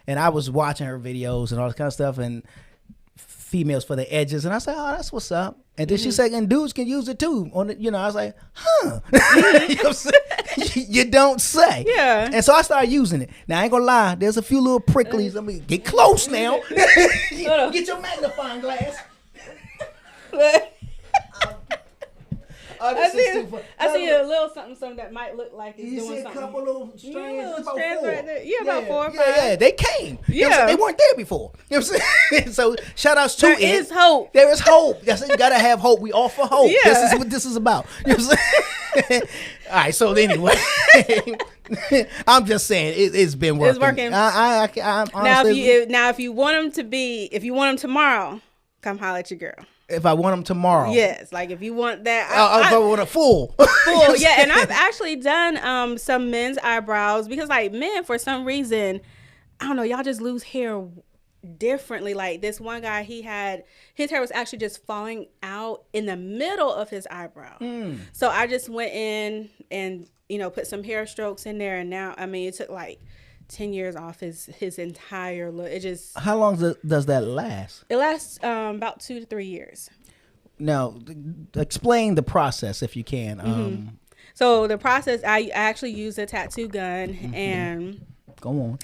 [SPEAKER 2] And I was watching her videos and all this kind of stuff, and females for the edges, and I said, "Oh, that's what's up." And then she said, "And dudes can use it too." On the, I was like, "Huh?" You know what I'm saying? You don't say.
[SPEAKER 4] Yeah.
[SPEAKER 2] And so I started using it. Now I ain't gonna lie, there's a few little pricklies. Let me get close now. Get your magnifying glass.
[SPEAKER 4] I see a little something that might look like it's doing something.
[SPEAKER 2] A couple little strands,
[SPEAKER 4] right there. Yeah, about 4 or 5.
[SPEAKER 2] Yeah, they came.
[SPEAKER 4] Yeah.
[SPEAKER 2] They weren't there before. You know what I'm saying? So shout outs to
[SPEAKER 4] There is hope.
[SPEAKER 2] There is hope. Yes, you gotta have hope. We offer hope.
[SPEAKER 4] Yeah.
[SPEAKER 2] This is what this is about. You know what I'm saying? All right, so anyway. I'm just saying it's been working.
[SPEAKER 4] It's working.
[SPEAKER 2] I'm honestly,
[SPEAKER 4] Now if you want them tomorrow, come holler at your girl.
[SPEAKER 2] If I want them tomorrow.
[SPEAKER 4] Yes, like if you want that.
[SPEAKER 2] If I want a full.
[SPEAKER 4] Yeah, and I've actually done some men's eyebrows because like men, for some reason, I don't know, y'all just lose hair differently. Like this one guy, his hair was actually just falling out in the middle of his eyebrow. So I just went in and, put some hair strokes in there, and now, it took like 10 years off his entire look. It just...
[SPEAKER 2] How long does that last?
[SPEAKER 4] It lasts about 2 to 3 years.
[SPEAKER 2] Now, explain the process if you can.
[SPEAKER 4] So the process, I actually use a tattoo gun and...
[SPEAKER 2] Go on.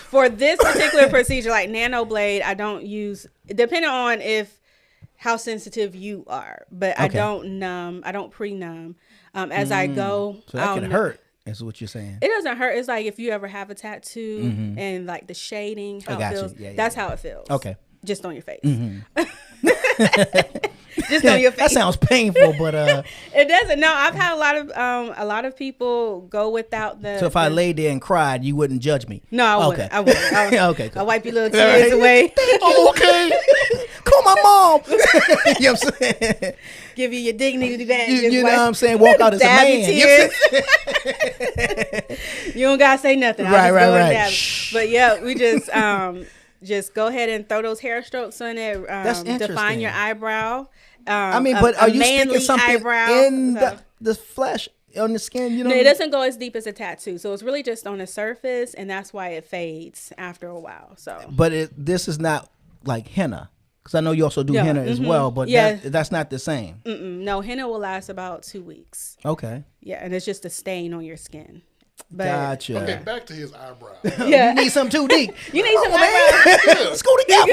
[SPEAKER 4] For this particular procedure, like nanoblade, I don't use, depending on how sensitive you are, but okay. I don't pre-numb. As I go.
[SPEAKER 2] So that can hurt. Is what you're saying.
[SPEAKER 4] It doesn't hurt. It's like if you ever have a tattoo and like the shading, how it feels. That's how it feels. Okay. Just on your face. Just on your face.
[SPEAKER 2] That sounds painful, but
[SPEAKER 4] it doesn't. No, I've had a lot of people go without the.
[SPEAKER 2] So if I laid there and cried, you wouldn't judge me.
[SPEAKER 4] No, I wouldn't. I wouldn't.
[SPEAKER 2] Okay. Cool.
[SPEAKER 4] I wipe your little tears away.
[SPEAKER 2] I'm okay. Call my mom. You know what I'm saying?
[SPEAKER 4] Give you your dignity back.
[SPEAKER 2] You know what I'm saying? Walk out as a man.
[SPEAKER 4] You don't gotta say nothing.
[SPEAKER 2] Right.
[SPEAKER 4] But yeah, we just go ahead and throw those hair strokes on there.
[SPEAKER 2] That's interesting.
[SPEAKER 4] Define your eyebrow.
[SPEAKER 2] But are you sticking something in the flesh? On the skin,
[SPEAKER 4] No, it doesn't go as deep as a tattoo, so it's really just on the surface, and that's why it fades after a while. So,
[SPEAKER 2] but this is not like henna, because I know you also do henna as well, but that's not the same.
[SPEAKER 4] No, henna will last about 2 weeks.
[SPEAKER 2] Okay.
[SPEAKER 4] Yeah, and it's just a stain on your skin. But,
[SPEAKER 2] gotcha.
[SPEAKER 3] Okay, back to his eyebrow.
[SPEAKER 2] Yeah. You need something too deep.
[SPEAKER 4] You need some eyebrows.
[SPEAKER 2] Let's go together.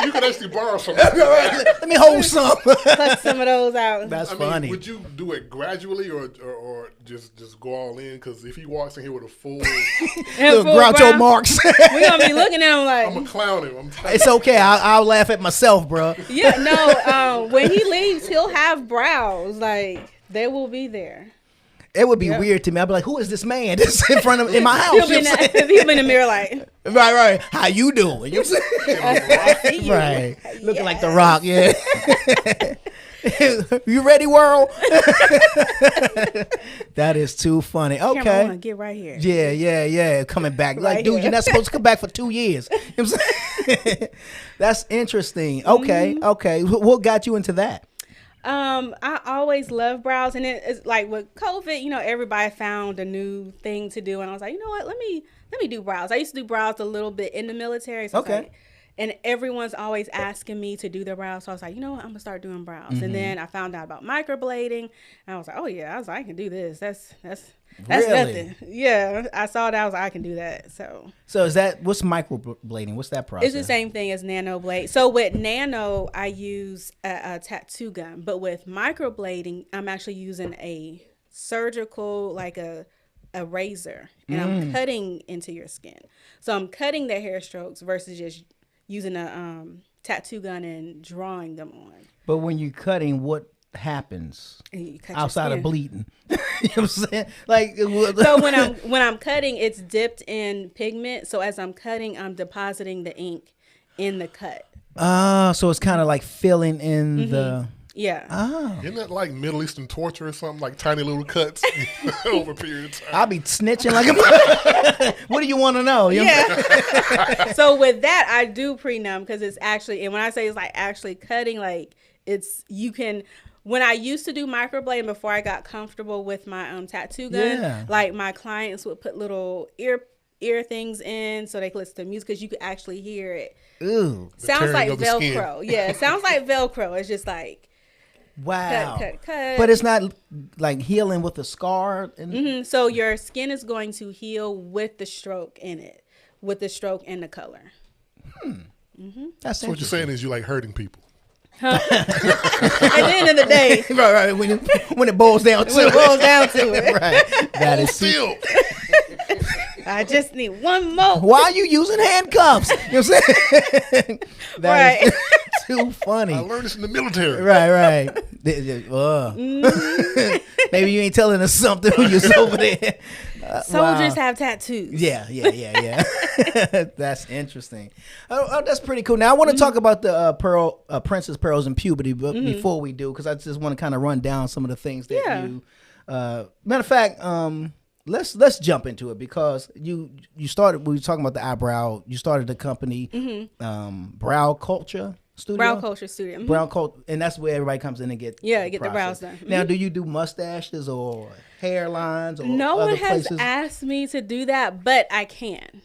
[SPEAKER 3] You could actually borrow some.
[SPEAKER 2] Let me hold some.
[SPEAKER 4] Pluck some of those out.
[SPEAKER 2] That's funny.
[SPEAKER 3] Would you do it gradually or just go all in? Because if he walks in here with a full
[SPEAKER 2] Groucho Marx,
[SPEAKER 4] we're gonna be looking at him like
[SPEAKER 3] I'm gonna clown him.
[SPEAKER 2] It's okay. I'll laugh at myself, bro.
[SPEAKER 4] Yeah, no. When he leaves, he'll have brows. Like they will be there.
[SPEAKER 2] It would be weird to me. I'd be like, "Who is this man that's in front of in my house?"
[SPEAKER 4] He'll be in the mirror like,
[SPEAKER 2] right. How you doing? You
[SPEAKER 4] I see you.
[SPEAKER 2] Right, looking like the Rock. Yeah. You ready, world? That is too funny. Okay,
[SPEAKER 4] Camera, get right here.
[SPEAKER 2] Yeah. Coming back, like, dude, you're not supposed to come back for 2 years. You know what I'm saying? That's interesting. Okay. What got you into that?
[SPEAKER 4] I always love brows, and it's like with COVID, everybody found a new thing to do, and I was like, you know what, let me do brows. I used to do brows a little bit in the military, so and everyone's always asking me to do their brows, so I was like, you know what, I'm gonna start doing brows. And then I found out about microblading, and I was like, oh yeah, I can do this. That's really? Nothing. Yeah, I saw that. I was like, I can do that. So
[SPEAKER 2] what's microblading? What's that process?
[SPEAKER 4] It's the same thing as nanoblade. So with nano, I use a tattoo gun, but with microblading, I'm actually using a surgical, like a razor, and I'm cutting into your skin. So I'm cutting the hair strokes versus just using a tattoo gun and drawing them on.
[SPEAKER 2] But when you're cutting, what happens outside of bleeding? You know what I'm saying? Like,
[SPEAKER 4] so when I'm cutting, it's dipped in pigment. So as I'm cutting, I'm depositing the ink in the cut.
[SPEAKER 2] So it's kind of like filling in the.
[SPEAKER 4] Yeah.
[SPEAKER 2] Oh.
[SPEAKER 3] Isn't that like Middle Eastern torture or something? Like tiny little cuts over a period of time.
[SPEAKER 2] I'll be snitching like a. What do you want to know?
[SPEAKER 4] Yeah. So with that, I do pre-numb because it's actually, and when I say it's like actually cutting, like you can. When I used to do microblading before I got comfortable with my tattoo gun, like my clients would put little ear things in so they can listen to music because you could actually hear it.
[SPEAKER 2] Ooh.
[SPEAKER 4] Sounds like Velcro. Yeah, it sounds like Velcro. It's just like
[SPEAKER 2] wow.
[SPEAKER 4] Cut.
[SPEAKER 2] But it's not like healing with a scar.
[SPEAKER 4] So your skin is going to heal with the stroke in it, with the stroke and the color.
[SPEAKER 2] That's
[SPEAKER 3] so what you're saying is you like hurting people.
[SPEAKER 4] At the end of the day,
[SPEAKER 2] right. When it boils down to it, right? That is
[SPEAKER 3] still.
[SPEAKER 4] I just need one more.
[SPEAKER 2] Why are you using handcuffs? You know what I'm saying? That is too funny.
[SPEAKER 3] I learned this in the military.
[SPEAKER 2] Right. Maybe you ain't telling us something when you're over there.
[SPEAKER 4] Soldiers have tattoos.
[SPEAKER 2] Yeah. That's interesting. Oh, that's pretty cool. Now I want to talk about the princess pearls and puberty, but before we do, because I just want to kind of run down some of the things that you. Matter of fact, let's jump into it because you started. We were talking about the eyebrow. You started the company, Brow Culture Studio.
[SPEAKER 4] Brow Culture Studio.
[SPEAKER 2] Brow Culture, and that's where everybody comes in and get
[SPEAKER 4] the brows done.
[SPEAKER 2] Now, do you do mustaches or hairlines? Or
[SPEAKER 4] no
[SPEAKER 2] other
[SPEAKER 4] one has
[SPEAKER 2] places?
[SPEAKER 4] asked me to do that, but I can.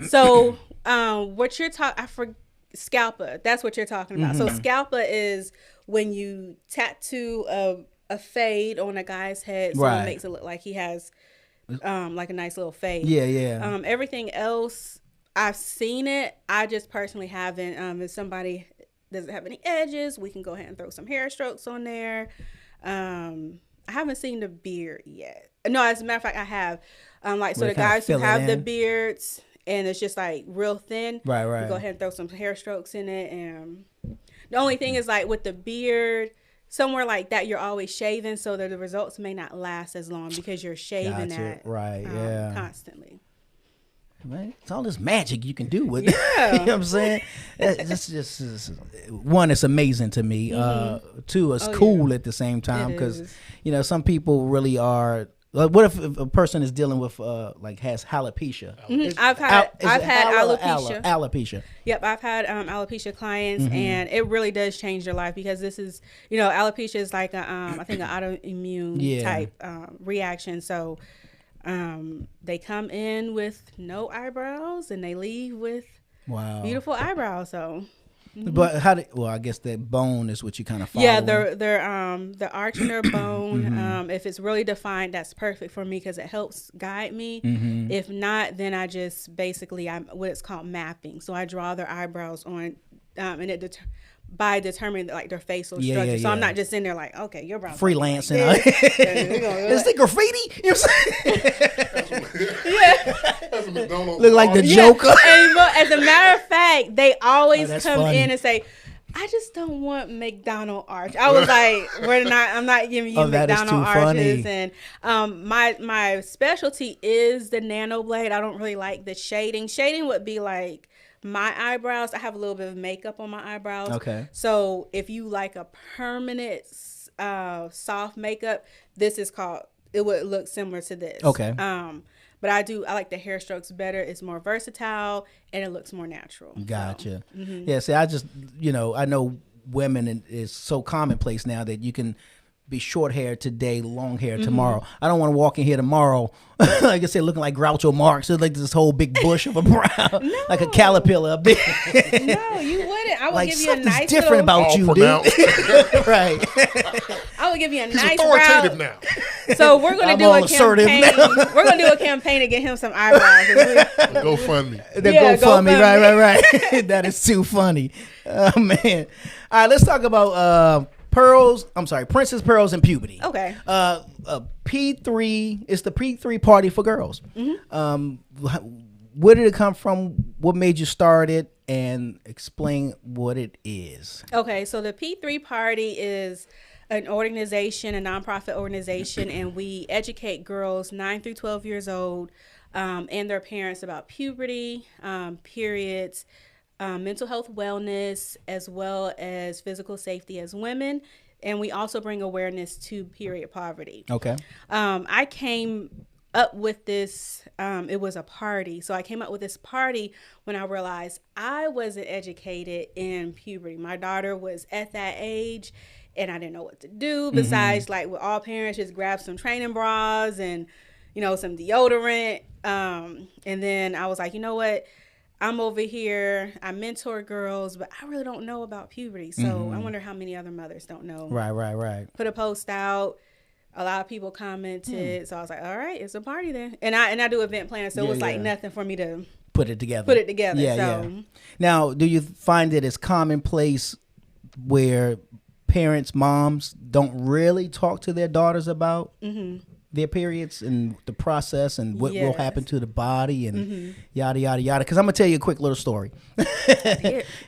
[SPEAKER 4] So, what you're talking, scalpa. That's what you're talking about. So, scalpa is when you tattoo a fade on a guy's head, so it makes it look like he has like a nice little fade.
[SPEAKER 2] Yeah.
[SPEAKER 4] Everything else, I've seen it. I just personally haven't. If somebody doesn't have any edges, we can go ahead and throw some hair strokes on there. I haven't seen the beard yet. No, as a matter of fact, I have. So the guys who have the beards and it's just like real thin,
[SPEAKER 2] right.
[SPEAKER 4] Go ahead and throw some hair strokes in it. And the only thing is like with the beard, somewhere like that, you're always shaving, so that the results may not last as long because you're shaving that constantly.
[SPEAKER 2] Man, it's all this magic you can do with it. You know what I'm saying? It's just one, it's amazing to me. Two, it's cool at the same time because some people really are. What if a person is dealing with has alopecia?
[SPEAKER 4] I've had alopecia.
[SPEAKER 2] Alopecia.
[SPEAKER 4] Yep, I've had alopecia clients, and it really does change their life because this is alopecia is like I think an autoimmune type reaction. So they come in with no eyebrows and they leave with beautiful eyebrows. So.
[SPEAKER 2] But I guess that bone is what you kind of follow.
[SPEAKER 4] Yeah, the arch in their bone. If it's really defined, that's perfect for me because it helps guide me. If not, then I just basically I'm what it's called mapping. So I draw their eyebrows on, and it by determining like their facial structure. So I'm not just in there like, okay, your brows
[SPEAKER 2] freelancing.
[SPEAKER 4] Like
[SPEAKER 2] is the graffiti? You know what I'm saying?
[SPEAKER 3] Look
[SPEAKER 2] like the Joker.
[SPEAKER 4] And, as a matter of fact, they always come in and say, I just don't want McDonald arch. I was like, I'm not giving you McDonald arches. Funny. And my specialty is the nano blade. I don't really like the shading. Shading would be like my eyebrows. I have a little bit of makeup on my eyebrows. Okay. So if you like a permanent soft makeup, it would look similar to this. Okay. But I like the hair strokes better. It's more versatile and it looks more natural.
[SPEAKER 2] Gotcha. So, yeah, see, I just, I know women, and it's so commonplace now that you can be short hair today, long hair tomorrow. I don't want to walk in here tomorrow, like I said, looking like Groucho Marx. It's like this whole big bush of a brow, like a caterpillar up there.
[SPEAKER 4] No, you wouldn't. I would give you a nice
[SPEAKER 2] different about you, dude. Right.
[SPEAKER 4] I would give you a
[SPEAKER 3] He's
[SPEAKER 4] nice
[SPEAKER 3] authoritative now.
[SPEAKER 4] So we're going to do a campaign. We're going to do a campaign to get him some eyebrows.
[SPEAKER 3] Go fund me.
[SPEAKER 2] Go fund me. Right. That is too funny. Oh, man. All right, let's talk about princess pearls and puberty.
[SPEAKER 4] Okay.
[SPEAKER 2] P3, it's the P3 party for girls. Where did it come from? What made you start it? And explain what it is.
[SPEAKER 4] Okay, so the P3 party is an organization, a nonprofit organization, and we educate girls 9 through 12 years old and their parents about puberty, periods, mental health wellness, as well as physical safety as women. And we also bring awareness to period poverty. Okay. I came up with this, it was a party. So I came up with this party when I realized I wasn't educated in puberty. My daughter was at that age and I didn't know what to do besides like with all parents, just grab some training bras and, some deodorant. And then I was like, you know what? I'm over here. I mentor girls, but I really don't know about puberty. So I wonder how many other mothers don't know.
[SPEAKER 2] Right.
[SPEAKER 4] Put a post out. A lot of people commented. So I was like, all right, it's a party then. And I do event planning. So it was like nothing for me to
[SPEAKER 2] put it together. Yeah. Now, do you find it as commonplace where parents, moms don't really talk to their daughters about their periods and the process and what will happen to the body and yada, yada, yada? Because I'm going to tell you a quick little story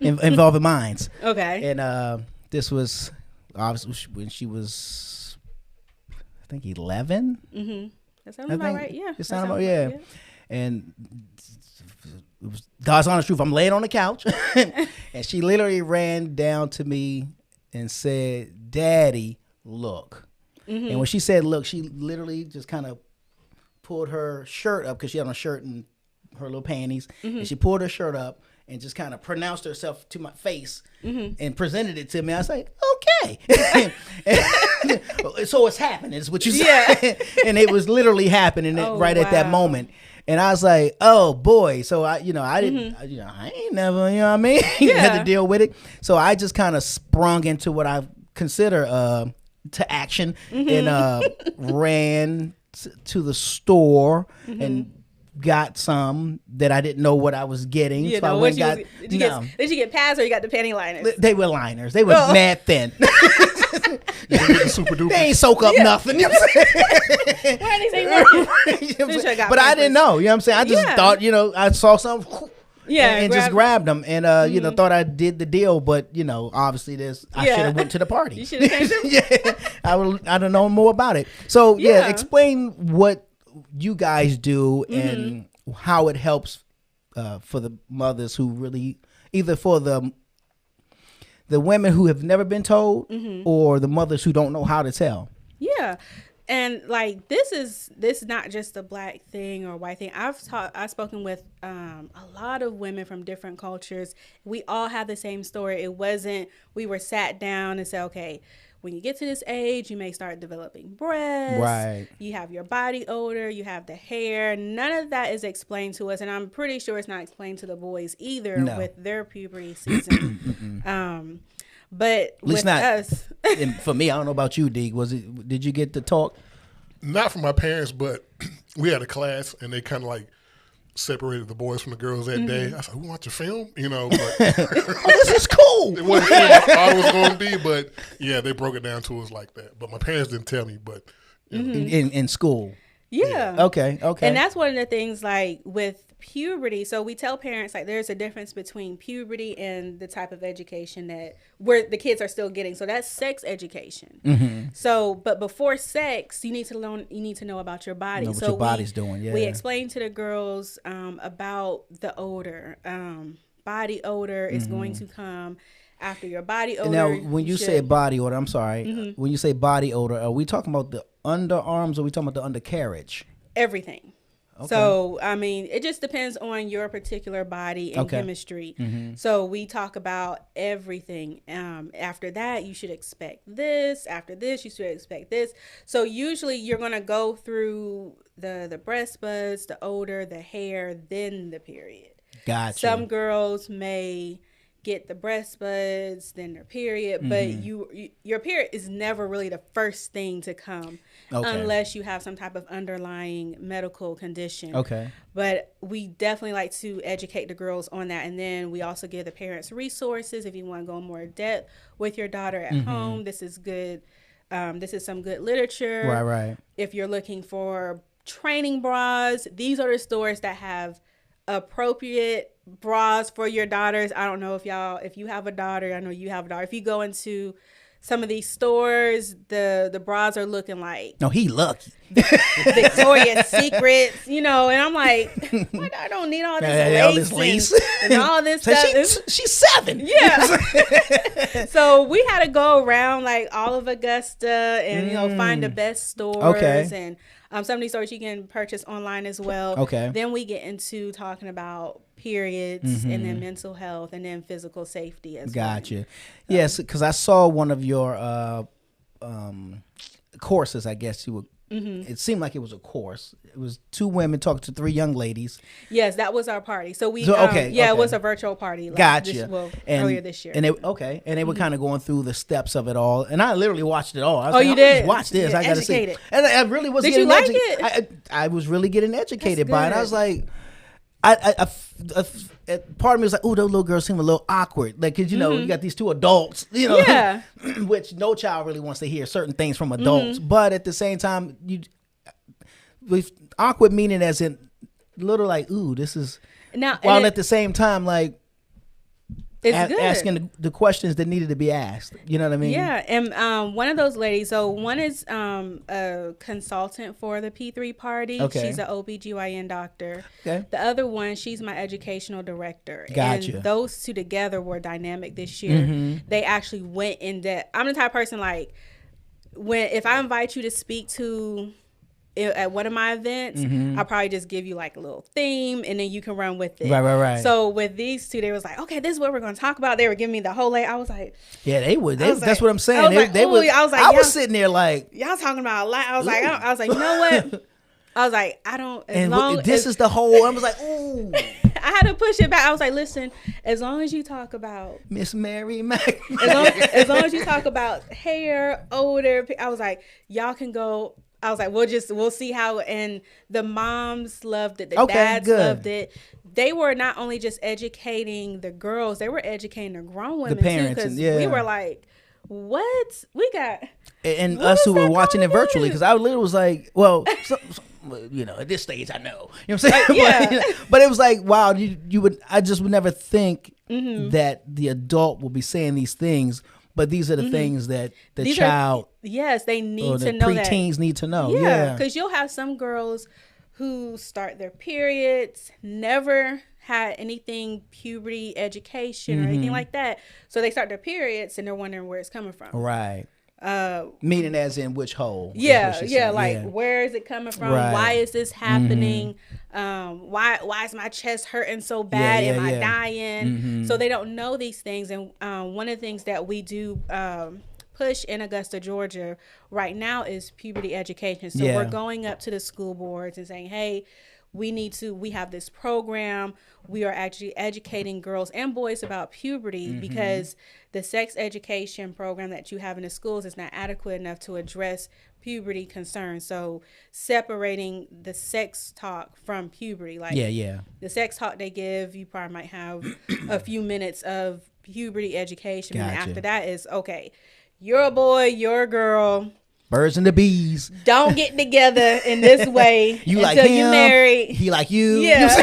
[SPEAKER 2] involving mines.
[SPEAKER 4] Okay.
[SPEAKER 2] And this was obviously when she was, I think, 11.
[SPEAKER 4] That sounds about right. Yeah.
[SPEAKER 2] It sounds about, yeah. And it was God's honest truth. I'm laying on the couch and she literally ran down to me and said, "Daddy, look." And when she said look, she literally just kind of pulled her shirt up because she had on a shirt and her little panties. And she pulled her shirt up and just kind of pronounced herself to my face and presented it to me. I was like, okay. So it's happening, is what you said. And it was literally happening right at that moment. And I was like, oh boy. So I ain't never, you know what I mean? Had to deal with it. So I just kind of sprung into what I consider to action and ran to the store and got some that I didn't know what I was getting.
[SPEAKER 4] You
[SPEAKER 2] so
[SPEAKER 4] know,
[SPEAKER 2] I went got,
[SPEAKER 4] did you get pads or you got the panty liners?
[SPEAKER 2] They were liners. They were mad thin.
[SPEAKER 3] Super duper.
[SPEAKER 2] They ain't soak up nothing. You know what I'm saying?
[SPEAKER 4] Why did they say
[SPEAKER 2] but I didn't know. You know what I'm saying? I just thought, I saw something. And just grabbed them and thought I did the deal, but obviously I should have went to the party.
[SPEAKER 4] You should have came
[SPEAKER 2] I don't know more about it. So explain what you guys do and how it helps for the mothers who really, either for the women who have never been told or the mothers who don't know how to tell.
[SPEAKER 4] Yeah. And like this is not just a black thing or white thing. I've spoken with a lot of women from different cultures. We all have the same story. It wasn't we were sat down and said, okay, when you get to this age, you may start developing breasts.
[SPEAKER 2] Right.
[SPEAKER 4] You have your body odor. You have the hair. None of that is explained to us, and I'm pretty sure it's not explained to the boys either with their puberty season. But
[SPEAKER 2] at least
[SPEAKER 4] with
[SPEAKER 2] not
[SPEAKER 4] us,
[SPEAKER 2] and for me, I don't know about you, Deke. Did you get to talk?
[SPEAKER 3] Not from my parents, but we had a class and they kind of like separated the boys from the girls that day. I said, "We watch a film," but
[SPEAKER 2] this is cool.
[SPEAKER 3] It wasn't what I thought it was going to be, but yeah, they broke it down to us like that. But my parents didn't tell me. But
[SPEAKER 2] in school, okay,
[SPEAKER 4] and that's one of the things like with puberty. So we tell parents like there's a difference between puberty and the type of education that where the kids are still getting. So that's sex education. So, but before sex, you need to know about your body.
[SPEAKER 2] What your body's doing. Yeah.
[SPEAKER 4] We explain to the girls about the odor. Body odor is going to come after your body odor.
[SPEAKER 2] Now, when you say body odor, I'm sorry. When you say body odor, are we talking about the underarms or are we talking about the undercarriage?
[SPEAKER 4] Everything. Okay. So, I mean, it just depends on your particular body and chemistry. So we talk about everything. After that, you should expect this. After this, you should expect this. So usually you're going to go through the breast buds, the odor, the hair, then the period.
[SPEAKER 2] Gotcha.
[SPEAKER 4] Some girls may get the breast buds, then their period, but your period is never really the first thing to come unless you have some type of underlying medical condition. Okay. But we definitely like to educate the girls on that, and then we also give the parents resources if you want to go more in depth with your daughter at home. This is good. This is some good literature.
[SPEAKER 2] Right.
[SPEAKER 4] If you're looking for training bras, these are the stores that have appropriate bras for your daughters. I don't know if you have a daughter. I know you have a daughter. If you go into some of these stores, the bras are looking like
[SPEAKER 2] he lucky
[SPEAKER 4] Victoria's Secrets, and I'm like, I don't need all this lace and all this stuff.
[SPEAKER 2] She's 7.
[SPEAKER 4] Yeah. So we had to go around like all of Augusta and find the best stores and some of these stores you can purchase online as well. Okay. Then we get into talking about periods and then mental health and then physical safety as well.
[SPEAKER 2] Gotcha. Yes, because I saw one of your courses, I guess you would it seemed like it was a course. It was 2 women talking to 3 young ladies.
[SPEAKER 4] Yes, that was our party. So we,
[SPEAKER 2] it
[SPEAKER 4] was a virtual party.
[SPEAKER 2] Gotcha.
[SPEAKER 4] Earlier this year.
[SPEAKER 2] And they were kind of going through the steps of it all. And I literally watched it all. I was
[SPEAKER 4] like,
[SPEAKER 2] you did? Just watch this. I got to see. And I really was getting educated. Did you like it? I was really getting educated by it. I was like, part of me was like, oh, those little girls seem a little awkward. Like, cause you know, you got these 2 adults, you know, which no child really wants to hear certain things from adults. But at the same time, with awkward meaning as in little like, ooh, this is now, while at the same time, like, asking the questions that needed to be asked. You know what I mean?
[SPEAKER 4] Yeah. And one of those ladies, so one is a consultant for the P3 party. Okay. She's an OBGYN doctor. Okay. The other one, she's my educational director.
[SPEAKER 2] Gotcha.
[SPEAKER 4] And those 2 together were dynamic this year. They actually went in depth. I'm the type of person, like, if I invite you to speak to at one of my events, I'll probably just give you like a little theme and then you can run with it.
[SPEAKER 2] Right.
[SPEAKER 4] So with these 2, they was like, okay, this is what we're going to talk about. They were giving me the whole lay. I was like,
[SPEAKER 2] yeah, they would. That's what I'm saying. I was sitting there like,
[SPEAKER 4] y'all talking about a lot. I was like, you know what? I was like, I don't.
[SPEAKER 2] Is the whole. I was like, ooh.
[SPEAKER 4] I had to push it back. I was like, listen, as long as you talk about
[SPEAKER 2] Miss Mary Mac,
[SPEAKER 4] as long as you talk about hair, odor, I was like, y'all can go. I was like, we'll see how. And the moms loved it. The dads loved it. They were not only just educating the girls, they were educating the grown women, the parents, too. Because we were like, what? We got.
[SPEAKER 2] And us who were watching it virtually, because I literally was like, well, you know, at this stage, I know. You know what I'm saying? But it was like, wow, I just would never think that the adult will be saying these things. But these are the things that the child,
[SPEAKER 4] they need to know.
[SPEAKER 2] Preteens need to know.
[SPEAKER 4] Yeah, because you'll have some girls who start their periods, never had anything puberty education or anything like that. So they start their periods and they're wondering where it's coming from.
[SPEAKER 2] Right. Meaning as in which hole?
[SPEAKER 4] Where is it coming from? Right. Why is this happening? Why is my chest hurting so bad? Am I dying? So they don't know these things. And one of the things that we do push in Augusta, Georgia right now is puberty education. So we're going up to the school boards and saying, hey, we have this program. We are actually educating girls and boys about puberty because the sex education program that you have in the schools is not adequate enough to address puberty concerns. So separating the sex talk from puberty, like the sex talk they give, you probably might have a few minutes of puberty education. Gotcha. And after that is, okay, you're a boy, you're a girl.
[SPEAKER 2] Birds and the bees.
[SPEAKER 4] Don't get together in this way
[SPEAKER 2] you
[SPEAKER 4] until
[SPEAKER 2] like him,
[SPEAKER 4] you're married.
[SPEAKER 2] He like you.
[SPEAKER 4] Yeah.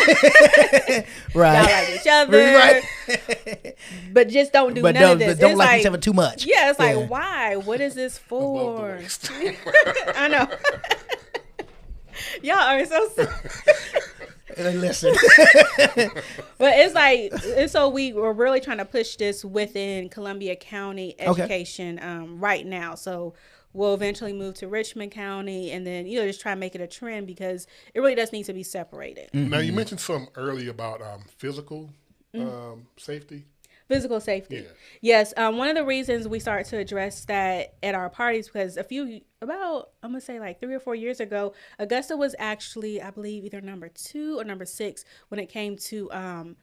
[SPEAKER 2] Right.
[SPEAKER 4] Y'all like each other. Right. But just don't do none of this.
[SPEAKER 2] But don't like each other too much.
[SPEAKER 4] Yeah, it's like, why? What is this for? I know. Y'all are so
[SPEAKER 2] listen.
[SPEAKER 4] But it's like, and so we were really trying to push this within Columbia County education right now. So we'll eventually move to Richmond County and then, just try and make it a trend because it really does need to be separated.
[SPEAKER 3] Now, you mentioned something earlier about physical safety.
[SPEAKER 4] Physical safety. Yeah. Yes. One of the reasons we started to address that at our parties because I'm going to say like 3 or 4 years ago, Augusta was actually, I believe, either number 2 or number 6 when it came to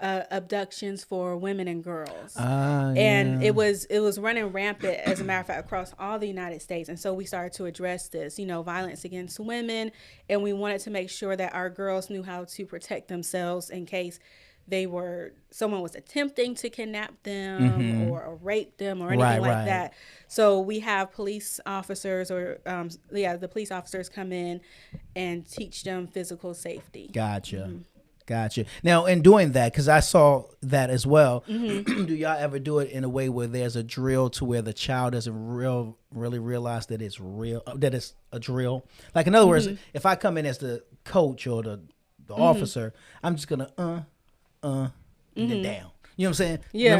[SPEAKER 4] abductions for women and girls. And it was running rampant, as a matter of fact, across all the United States. And so we started to address this, violence against women. And we wanted to make sure that our girls knew how to protect themselves in case someone was attempting to kidnap them or rape them or anything like that. So we have police officers the police officers come in and teach them physical safety.
[SPEAKER 2] Gotcha. Gotcha. Now, in doing that, because I saw that as well, do y'all ever do it in a way where there's a drill to where the child doesn't really realize that it's real, that it's a drill? Like, in other words, if I come in as the coach or the officer, I'm just going to and then down. You know what I'm saying?
[SPEAKER 4] Yeah.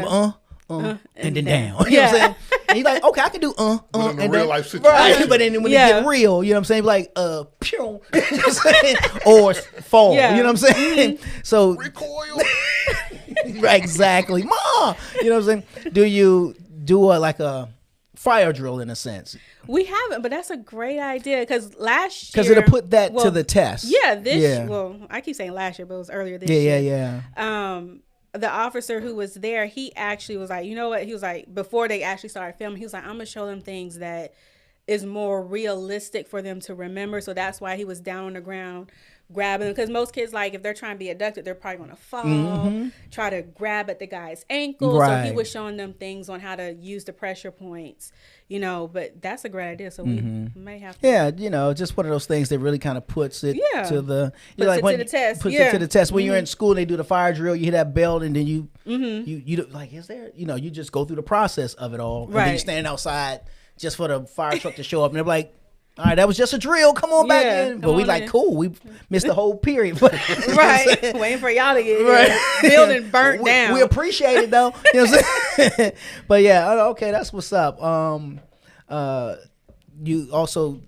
[SPEAKER 2] Remember, and then down. You know what I'm saying? And he's like, okay, I can do
[SPEAKER 3] but in
[SPEAKER 2] and
[SPEAKER 3] real life situation.
[SPEAKER 2] Right, but then when it get real, you know what I'm saying? Like, pew, you know what I'm saying? Or fall, you know what I'm saying? So
[SPEAKER 3] recoil.
[SPEAKER 2] Right, exactly. Ma, you know what I'm saying? Do you do a fire drill in a sense.
[SPEAKER 4] We haven't, but that's a great idea because last year.
[SPEAKER 2] Because it'll put that to the test.
[SPEAKER 4] Yeah, well, I keep saying last year, but it was earlier this year.
[SPEAKER 2] Yeah.
[SPEAKER 4] The officer who was there, he actually was like, you know what? He was like, before they actually started filming, he was like, I'm going to show them things that is more realistic for them to remember. So that's why he was down on the ground grabbing them. Because most kids, like, if they're trying to be abducted, they're probably going to fall, try to grab at the guy's ankle. Right. So he was showing them things on how to use the pressure points, you know. But that's a great idea. So we may have to.
[SPEAKER 2] Yeah, you know, just one of those things that really kind of puts it to the
[SPEAKER 4] to the test.
[SPEAKER 2] Puts it to the test. When you're in school, they do the fire drill. You hit that belt, and then you like, is there? You know, you just go through the process of it all. Right. And then you stand outside just for the fire truck to show up, and they're like, all right, that was just a drill. Come on back in. But we like, cool. We missed the whole period.
[SPEAKER 4] Right. Waiting for y'all to get building burnt down.
[SPEAKER 2] We appreciate it, though. You know what I'm saying? But yeah, okay, that's what's up. You also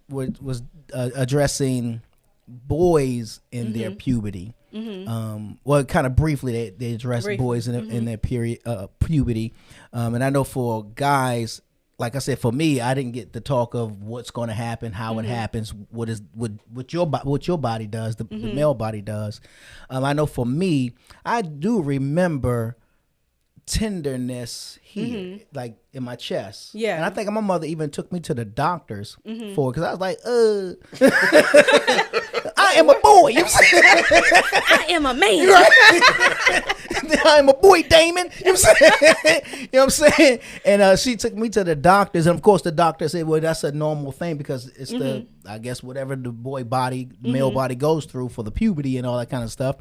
[SPEAKER 2] was addressing boys in their puberty. Well, kind of briefly, they addressed boys in their puberty. And I know for guys, like I said, for me, I didn't get the talk of what's going to happen, how it happens, what your body does, the male body does. I know for me, I do remember tenderness here, like in my chest. Yeah, and I think my mother even took me to the doctors for it because I was like, I am a boy. You know what I'm saying?
[SPEAKER 4] I am a man.
[SPEAKER 2] I am a boy, Damon. You know what I'm saying? You know what I'm saying? And she took me to the doctors, and of course the doctor said, "Well, that's a normal thing because it's the, I guess, whatever the boy body, male body goes through for the puberty and all that kind of stuff."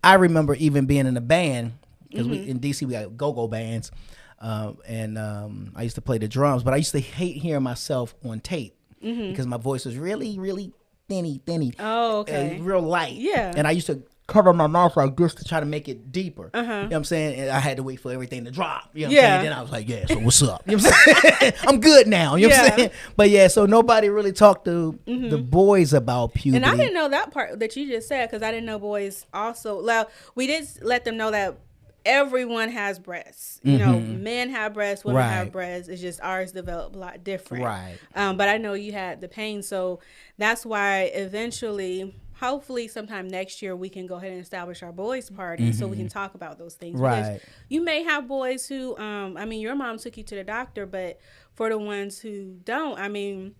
[SPEAKER 2] I remember even being in a band because in DC we got go-go bands, and I used to play the drums, but I used to hate hearing myself on tape because my voice was really, really thinny.
[SPEAKER 4] Oh, okay.
[SPEAKER 2] Real light.
[SPEAKER 4] Yeah.
[SPEAKER 2] And I used to cover my mouth like this to try to make it deeper. You know what I'm saying? And I had to wait for everything to drop. You know what I'm saying? And then I was like, yeah, so what's up? You know what I'm saying? I'm good now. You know what I'm saying? But yeah, so nobody really talked to the boys about puberty.
[SPEAKER 4] And I didn't know that part that you just said because I didn't know boys also. Well, we did let them know that everyone has breasts. You know, men have breasts, women have breasts. It's just ours develop a lot different.
[SPEAKER 2] Right.
[SPEAKER 4] But I know you had the pain, so that's why eventually, hopefully sometime next year, we can go ahead and establish our boys' party so we can talk about those things.
[SPEAKER 2] Right.
[SPEAKER 4] Because you may have boys who, I mean, your mom took you to the doctor, but for the ones who don't, I mean,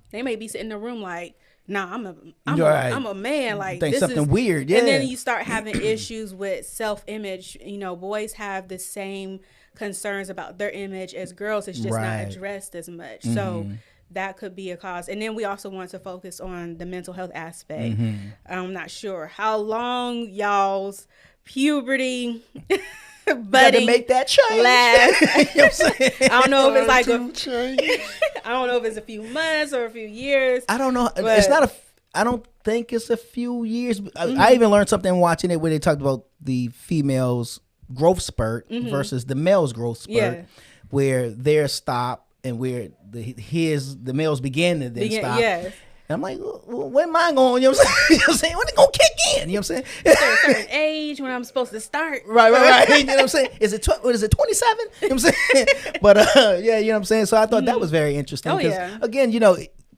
[SPEAKER 4] they may be sitting in the room like, nah, I'm a man. Like,
[SPEAKER 2] think
[SPEAKER 4] this
[SPEAKER 2] something
[SPEAKER 4] is
[SPEAKER 2] weird. Yeah.
[SPEAKER 4] And then you start having issues with self-image. You know, boys have the same concerns about their image as girls. It's just not addressed as much. So that could be a cause. And then we also want to focus on the mental health aspect. I'm not sure how long y'all's puberty budding
[SPEAKER 2] make that change.
[SPEAKER 4] Last.
[SPEAKER 2] You know what I'm saying?
[SPEAKER 4] I don't know if it's like I don't know if it's a few months or a few years.
[SPEAKER 2] I don't know. It's not I don't think it's a few years. I even learned something watching it where they talked about the female's growth spurt versus the male's growth spurt, where theirs stop and where the males begin to then stop. Yes. And I'm like, well, when am I going? You know what I'm saying? You know what I'm saying? When it gonna kick in? You know what I'm saying?
[SPEAKER 4] Is there a certain age when I'm supposed to start?
[SPEAKER 2] Right. You know what I'm saying? Is it 27? You know what I'm saying? But yeah, you know what I'm saying? So I thought that was very interesting. Because again, you know,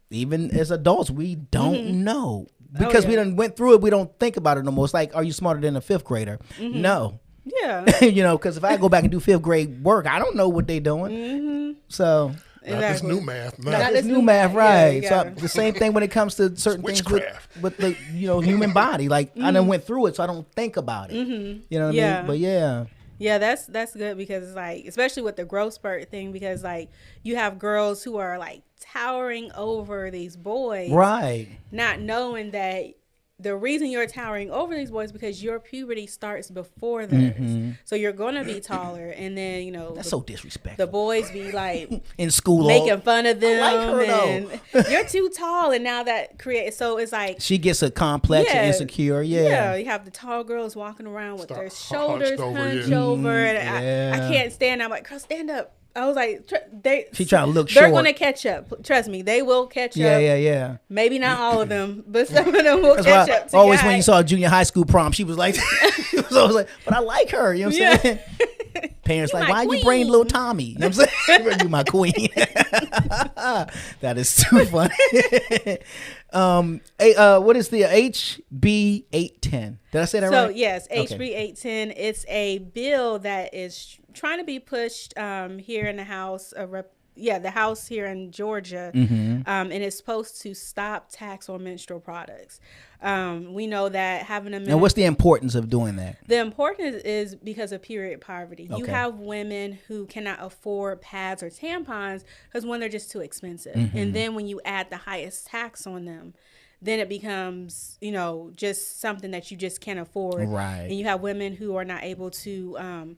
[SPEAKER 2] even as adults, we don't know. Because we done went through it, we don't think about it no more. It's like, are you smarter than a fifth grader? No.
[SPEAKER 4] Yeah.
[SPEAKER 2] You know, because if I go back and do fifth grade work, I don't know what they're doing. So...
[SPEAKER 3] Not this new math.
[SPEAKER 2] Not this new math, right. So the same thing when it comes to certain things with the human body. Like I done went through it, so I don't think about it. You know what I mean? But yeah.
[SPEAKER 4] Yeah, that's good because it's like, especially with the growth spurt thing, because like you have girls who are like towering over these boys. Right. Not knowing that the reason you're towering over these boys is because your puberty starts before theirs. So you're going to be taller. And then, you know.
[SPEAKER 2] That's so disrespectful.
[SPEAKER 4] The boys be like.
[SPEAKER 2] In school.
[SPEAKER 4] Making fun of them.
[SPEAKER 2] I like her,
[SPEAKER 4] and you're too tall. And now that creates. So it's like.
[SPEAKER 2] She gets a complex and insecure. Yeah.
[SPEAKER 4] You have the tall girls walking around with their shoulders hunched over. And I can't stand. I'm like, girl, stand up. I was like,
[SPEAKER 2] she trying to look
[SPEAKER 4] they're
[SPEAKER 2] short.
[SPEAKER 4] Going to catch up. Trust me, they will catch up.
[SPEAKER 2] Yeah.
[SPEAKER 4] Maybe not all of them, but some of them will catch up.
[SPEAKER 2] Always when you saw junior high school prom, she was like, she was always like, but I like her. You know what I'm saying? Parents
[SPEAKER 4] You
[SPEAKER 2] like,
[SPEAKER 4] my
[SPEAKER 2] why
[SPEAKER 4] queen.
[SPEAKER 2] you bring little Tommy? You know what I'm saying? You my queen. That is too funny. What is the HB 810? Did I say that right?
[SPEAKER 4] So yes, HB 810. It's a bill that is trying to be pushed here in the House. The House here in Georgia, and it's supposed to stop tax on menstrual products. We know that having a
[SPEAKER 2] and what's the importance of doing that?
[SPEAKER 4] The importance is because of period poverty.
[SPEAKER 2] Okay.
[SPEAKER 4] You have women who cannot afford pads or tampons because one, they're just too expensive, and then when you add the highest tax on them, then it becomes, just something that you just can't afford.
[SPEAKER 2] Right.
[SPEAKER 4] And you have women who are not able to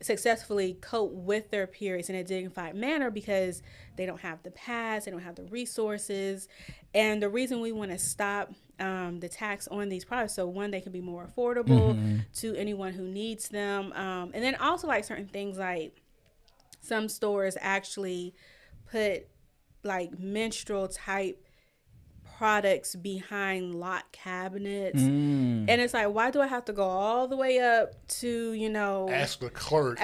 [SPEAKER 4] successfully cope with their periods in a dignified manner because they don't have the pads, they don't have the resources. And the reason we want to stop the tax on these products, so one, they can be more affordable to anyone who needs them. And then also like certain things, like some stores actually put like menstrual type products behind locked cabinets, and it's like, why do I have to go all the way up to
[SPEAKER 3] ask the clerk?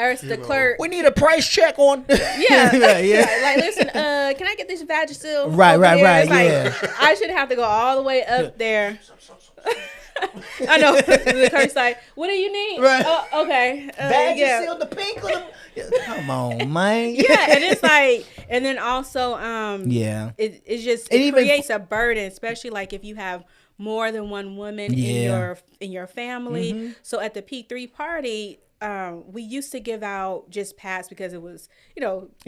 [SPEAKER 2] We need a price check on.
[SPEAKER 4] Yeah. Like, listen, can I get this Vagisil?
[SPEAKER 2] Right.
[SPEAKER 4] It's like,
[SPEAKER 2] Yeah.
[SPEAKER 4] I should have to go all the way up there. I know. The clerk's like, what do you need?
[SPEAKER 2] Right.
[SPEAKER 4] Oh, okay.
[SPEAKER 2] Vagisil, the pink or the... Come on, man.
[SPEAKER 4] Yeah, and it's like, and then also, it creates a burden, especially like if you have more than one woman in your family. So at the P3 party, we used to give out just pads because it was, we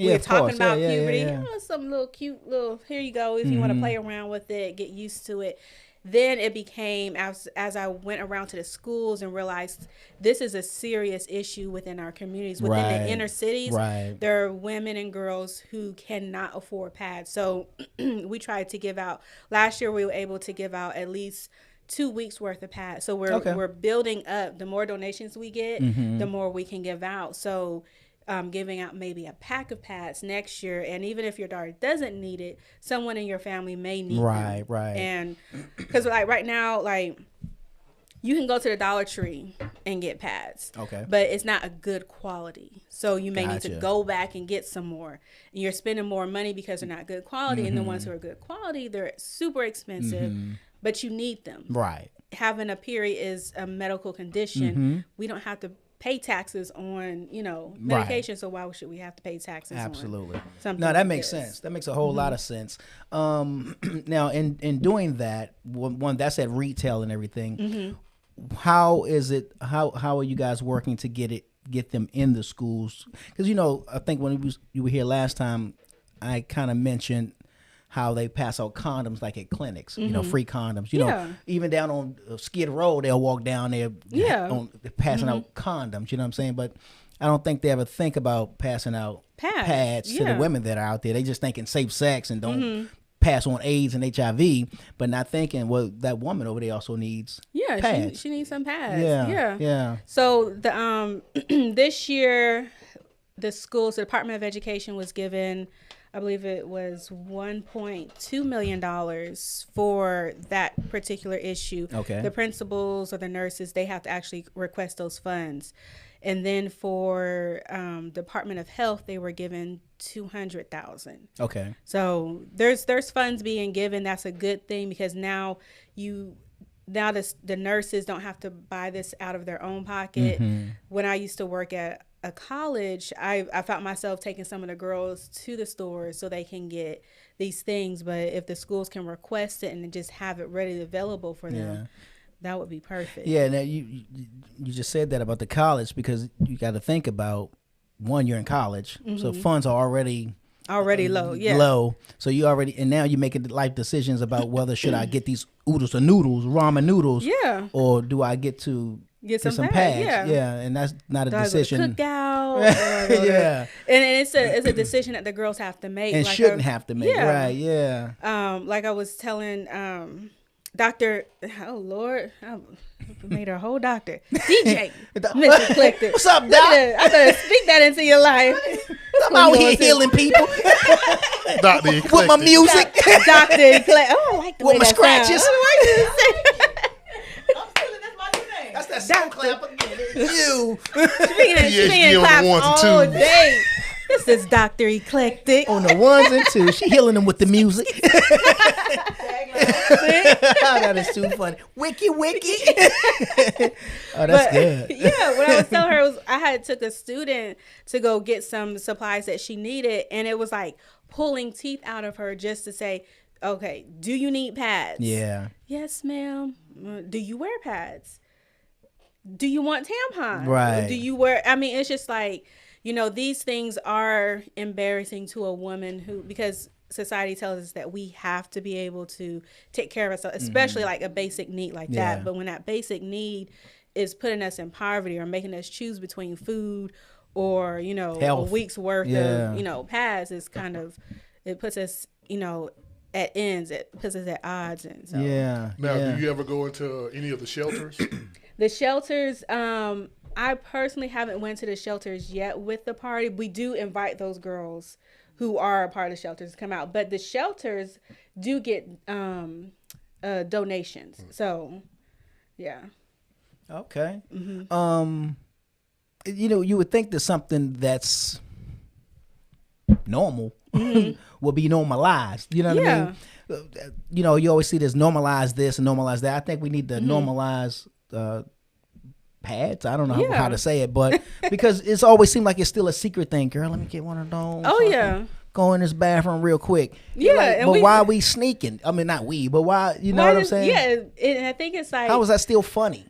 [SPEAKER 4] were talking about puberty. Some little cute little, here you go, if you want to play around with it, get used to it. Then it became, as I went around to the schools and realized this is a serious issue within our communities, within the inner cities. There are women and girls who cannot afford pads. So we tried to give out, last year we were able to give out at least 2 weeks worth of pads. So we're building up. The more donations we get, the more we can give out. So giving out maybe a pack of pads next year, and even if your daughter doesn't need it, someone in your family may need them. Right. And because like right now, like you can go to the Dollar Tree and get pads, but it's not a good quality. So you may need to go back and get some more. And you're spending more money because they're not good quality, and the ones who are good quality, they're super expensive, but you need them. Right. Having a period is a medical condition. We don't have to pay taxes on medication, so why should we have to pay taxes on something?
[SPEAKER 2] No, that makes sense. That makes a whole lot of sense. Now in doing that, one that's at retail and everything, how is it, how are you guys working to get them in the schools? Because I think when you were here last time, I kind of mentioned how they pass out condoms like at clinics, free condoms. Even down on Skid Row, they'll walk down there passing out condoms, you know what I'm saying? But I don't think they ever think about passing out pads to the women that are out there. They just thinking safe sex and don't pass on AIDS and HIV, but not thinking, well, that woman over there also needs pads.
[SPEAKER 4] She needs some pads.
[SPEAKER 2] Yeah.
[SPEAKER 4] So the this year, the Department of Education was given, I believe it was $1.2 million for that particular issue. Okay. The principals or the nurses, they have to actually request those funds. And then for Department of Health, they were given $200,000. Okay. So there's funds being given. That's a good thing, because now the nurses don't have to buy this out of their own pocket. When I used to work at a college, I found myself taking some of the girls to the stores so they can get these things. But if the schools can request it and just have it ready available for them, that would be perfect. Yeah. Now you just said that about the college, because you got to think about, one, you're in college, so funds are already low. Low. So you already, and now you're making life decisions about whether should I get these ramen noodles, or do I get some pads. And that's not a decision. Cookout. And it's a decision that the girls have to make, and like shouldn't have to make. Right. Yeah. Like I was telling Dr. Oh Lord, I made her a whole doctor. DJ Mr. Collector. What's up, Doc? I thought speak that into your life. I'm out here healing people. Dr. With my music. Dr. Eclectic. Oh, I like the way that scratches. Sounds. That's that sound clap again.
[SPEAKER 2] You.
[SPEAKER 4] She being claps all day. This is Dr. Eclectic.
[SPEAKER 2] On the ones and twos. She healing them with the music. That is too funny. Wiki. Oh, that's good.
[SPEAKER 4] Yeah, what I was telling her was I had took a student to go get some supplies that she needed, and it was like pulling teeth out of her just to say, okay, do you need pads?
[SPEAKER 2] Yeah.
[SPEAKER 4] Yes, ma'am. Do you wear pads? Do you want tampons?
[SPEAKER 2] Right.
[SPEAKER 4] Do you wear, I mean, it's just like, you know, these things are embarrassing to a woman because society tells us that we have to be able to take care of ourselves, especially like a basic need like that. But when that basic need is putting us in poverty or making us choose between food or, you know,
[SPEAKER 2] health.
[SPEAKER 4] A week's worth of, you know, pads, is kind of, it puts us, you know, at ends. It puts us at odds. And so.
[SPEAKER 3] Now, do you ever go into any of the shelters?
[SPEAKER 4] The shelters, I personally haven't went to the shelters yet with the party. We do invite those girls who are a part of the shelters to come out, but the shelters do get donations. So, yeah.
[SPEAKER 2] Okay. Mm-hmm. You know, you would think that something that's normal will be normalized. You know what I mean? You know, you always see this normalize this and normalize that. I think we need to normalize pads. I don't know how to say it, but because it's always seemed like it's still a secret thing. Girl, let me get one of those.
[SPEAKER 4] Oh, yeah.
[SPEAKER 2] Go in this bathroom real quick.
[SPEAKER 4] Yeah.
[SPEAKER 2] Like, but why are we sneaking? I mean, not we, but why, you know what I'm saying?
[SPEAKER 4] Yeah, and I think it's like.
[SPEAKER 2] How is that still funny?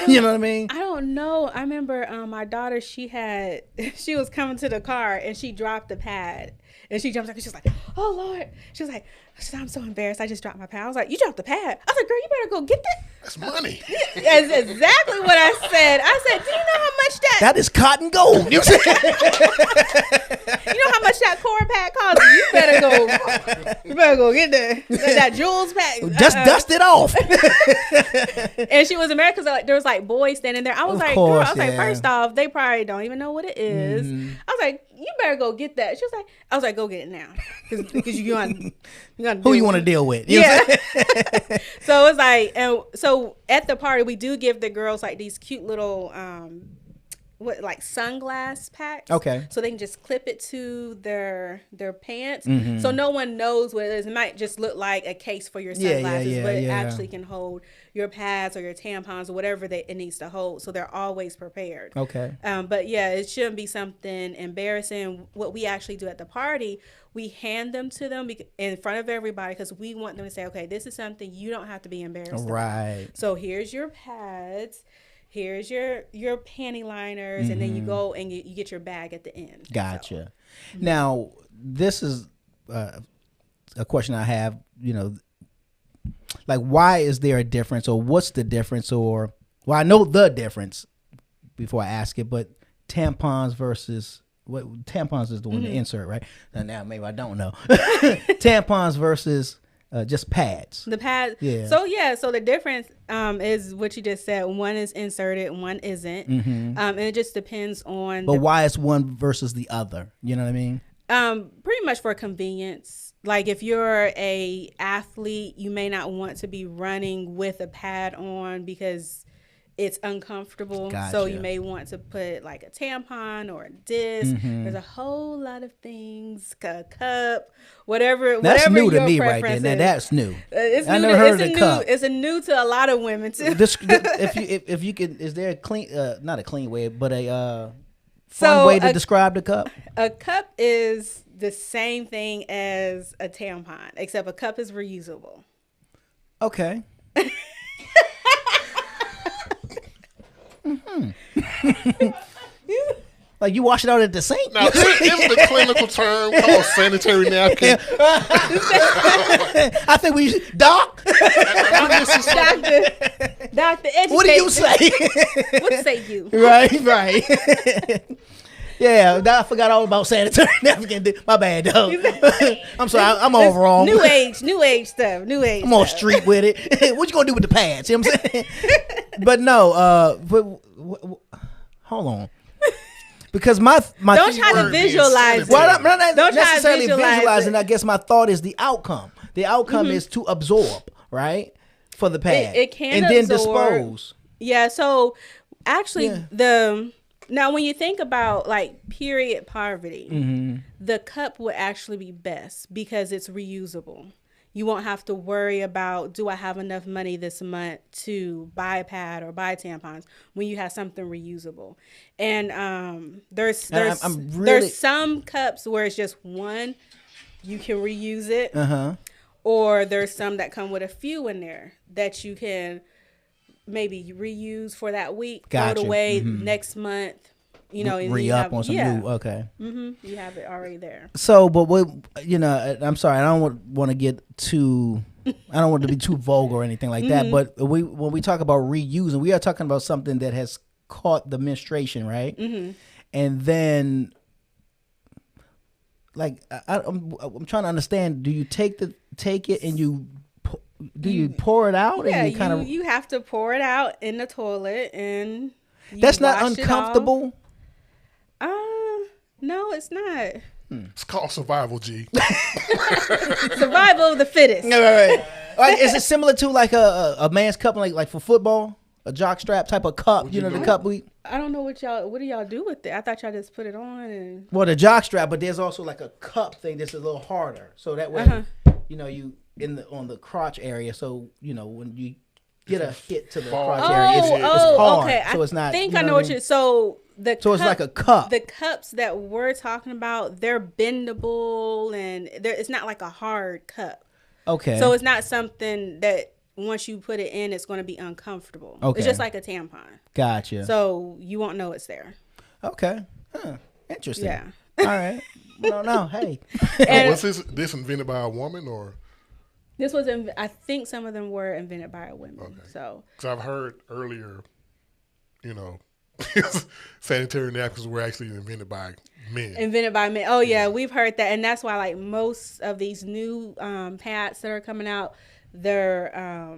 [SPEAKER 2] You know what I mean?
[SPEAKER 4] I don't know. I remember my daughter, she was coming to the car and she dropped the pad. And she jumps up and she's like, oh, Lord. She was like, I'm so embarrassed. I just dropped my pad. I was like, you dropped the pad? I was like, girl, you better go get that.
[SPEAKER 3] That's money.
[SPEAKER 4] That's exactly what I said. I said, do you know how much
[SPEAKER 2] that is cotton gold.
[SPEAKER 4] You know how much that core pad costs? You better go get that Jules pad.
[SPEAKER 2] Just dust it off.
[SPEAKER 4] And she was American because there was like boys standing there. I was like,
[SPEAKER 2] course,
[SPEAKER 4] girl, I was like, first off, they probably don't even know what it is. I was like, you better go get that. She was like, I was like, go get it now, because you gonna
[SPEAKER 2] who you want to deal with?
[SPEAKER 4] You know So it's like, and so at the party we do give the girls like these cute little like sunglass packs.
[SPEAKER 2] Okay.
[SPEAKER 4] So they can just clip it to their pants. So no one knows what it is. It might just look like a case for your sunglasses, but it actually can hold your pads or your tampons or whatever it needs to hold. So they're always prepared.
[SPEAKER 2] Okay.
[SPEAKER 4] But yeah, it shouldn't be something embarrassing. What we actually do at the party, we hand them to them in front of everybody because we want them to say, okay, this is something you don't have to be embarrassed about. So here's your pads. Here's your panty liners, and then you go and you get your bag at the end.
[SPEAKER 2] Gotcha. So. Now, this is a question I have, you know, like, why is there a difference, or what's the difference, or, well, I know the difference before I ask it, but tampons versus, what tampons is the one to insert, right? Now maybe I don't know. Tampons versus just pads.
[SPEAKER 4] The pads. Yeah. So the difference is what you just said. One is inserted, one isn't. And it just depends on.
[SPEAKER 2] But why is one versus the other? You know what I mean?
[SPEAKER 4] Pretty much for convenience. Like if you're a athlete, you may not want to be running with a pad on because it's uncomfortable.
[SPEAKER 2] Gotcha.
[SPEAKER 4] So you may want to put like a tampon or a disc. There's a whole lot of things, a cup, whatever.
[SPEAKER 2] That's
[SPEAKER 4] whatever
[SPEAKER 2] new to
[SPEAKER 4] your
[SPEAKER 2] me right there. Now that's new. I never heard of the cup.
[SPEAKER 4] It's new to a lot of women too.
[SPEAKER 2] If you could, is there a clean, not a clean way, but a fun way to describe the cup?
[SPEAKER 4] A cup is the same thing as a tampon, except a cup is reusable.
[SPEAKER 2] Okay. Like you wash it out at the sink?
[SPEAKER 3] Now, isn't the clinical term called sanitary napkin?
[SPEAKER 2] I think we should, Doc.
[SPEAKER 4] Doctor,
[SPEAKER 2] what do you say?
[SPEAKER 4] What say you?
[SPEAKER 2] Right. Yeah, I forgot all about sanitary napkin. My bad, dog. I'm sorry, I'm all wrong.
[SPEAKER 4] New age stuff. I'm
[SPEAKER 2] on street with it. What you gonna do with the pads? You know what I'm saying? But no, hold on. Because my
[SPEAKER 4] don't try to visualize.
[SPEAKER 2] Well, I'm not necessarily visualizing. I guess my thought is the outcome. The outcome is to absorb, right, for the pad,
[SPEAKER 4] it can
[SPEAKER 2] and
[SPEAKER 4] absorb.
[SPEAKER 2] then dispose.
[SPEAKER 4] Yeah, so Actually, now when you think about like period poverty, the cup would actually be best because it's reusable. You won't have to worry about, do I have enough money this month to buy a pad or buy tampons when you have something reusable. And there's some cups where it's just one, you can reuse it. Or there's some that come with a few in there that you can maybe reuse for that week, throw it away next month. You know, and
[SPEAKER 2] re-up on some new. Okay.
[SPEAKER 4] You have it already there.
[SPEAKER 2] So, but what, you know, I'm sorry, I don't want to get too, I don't want to be too vulgar or anything like that. But when we talk about reusing, we are talking about something that has caught the menstruation, right? And then, like, I'm trying to understand. Do you take it and you you pour it out?
[SPEAKER 4] Yeah,
[SPEAKER 2] and
[SPEAKER 4] you have to pour it out in the toilet and.
[SPEAKER 2] That's not uncomfortable.
[SPEAKER 4] No, it's not.
[SPEAKER 3] It's called survival, G.
[SPEAKER 4] Survival of the fittest.
[SPEAKER 2] Right. Like, is it similar to like a man's cup, like for football, a jock strap type of cup? You know, the cup we.
[SPEAKER 4] I don't know what do y'all do with it? I thought y'all just put it on and.
[SPEAKER 2] Well, the jock strap, but there's also like a cup thing that's a little harder, so that way, you know, you on the crotch area, so you know when you get a hit to the crotch area, it's hard,
[SPEAKER 4] okay.
[SPEAKER 2] so it's not.
[SPEAKER 4] I think I know what you're. So
[SPEAKER 2] it's like a cup.
[SPEAKER 4] The cups that we're talking about, they're bendable and it's not like a hard cup.
[SPEAKER 2] Okay.
[SPEAKER 4] So it's not something that once you put it in, it's going to be uncomfortable. Okay. It's just like a tampon.
[SPEAKER 2] Gotcha.
[SPEAKER 4] So you won't know it's there.
[SPEAKER 2] Okay. Interesting.
[SPEAKER 4] Yeah.
[SPEAKER 2] All right. No. Hey.
[SPEAKER 3] Was this invented by a woman or?
[SPEAKER 4] This was, I think some of them were invented by women. Okay. So,
[SPEAKER 3] because I've heard earlier, you know, sanitary napkins were actually invented by men.
[SPEAKER 4] Oh yeah, we've heard that, and that's why like most of these new pads that are coming out, they're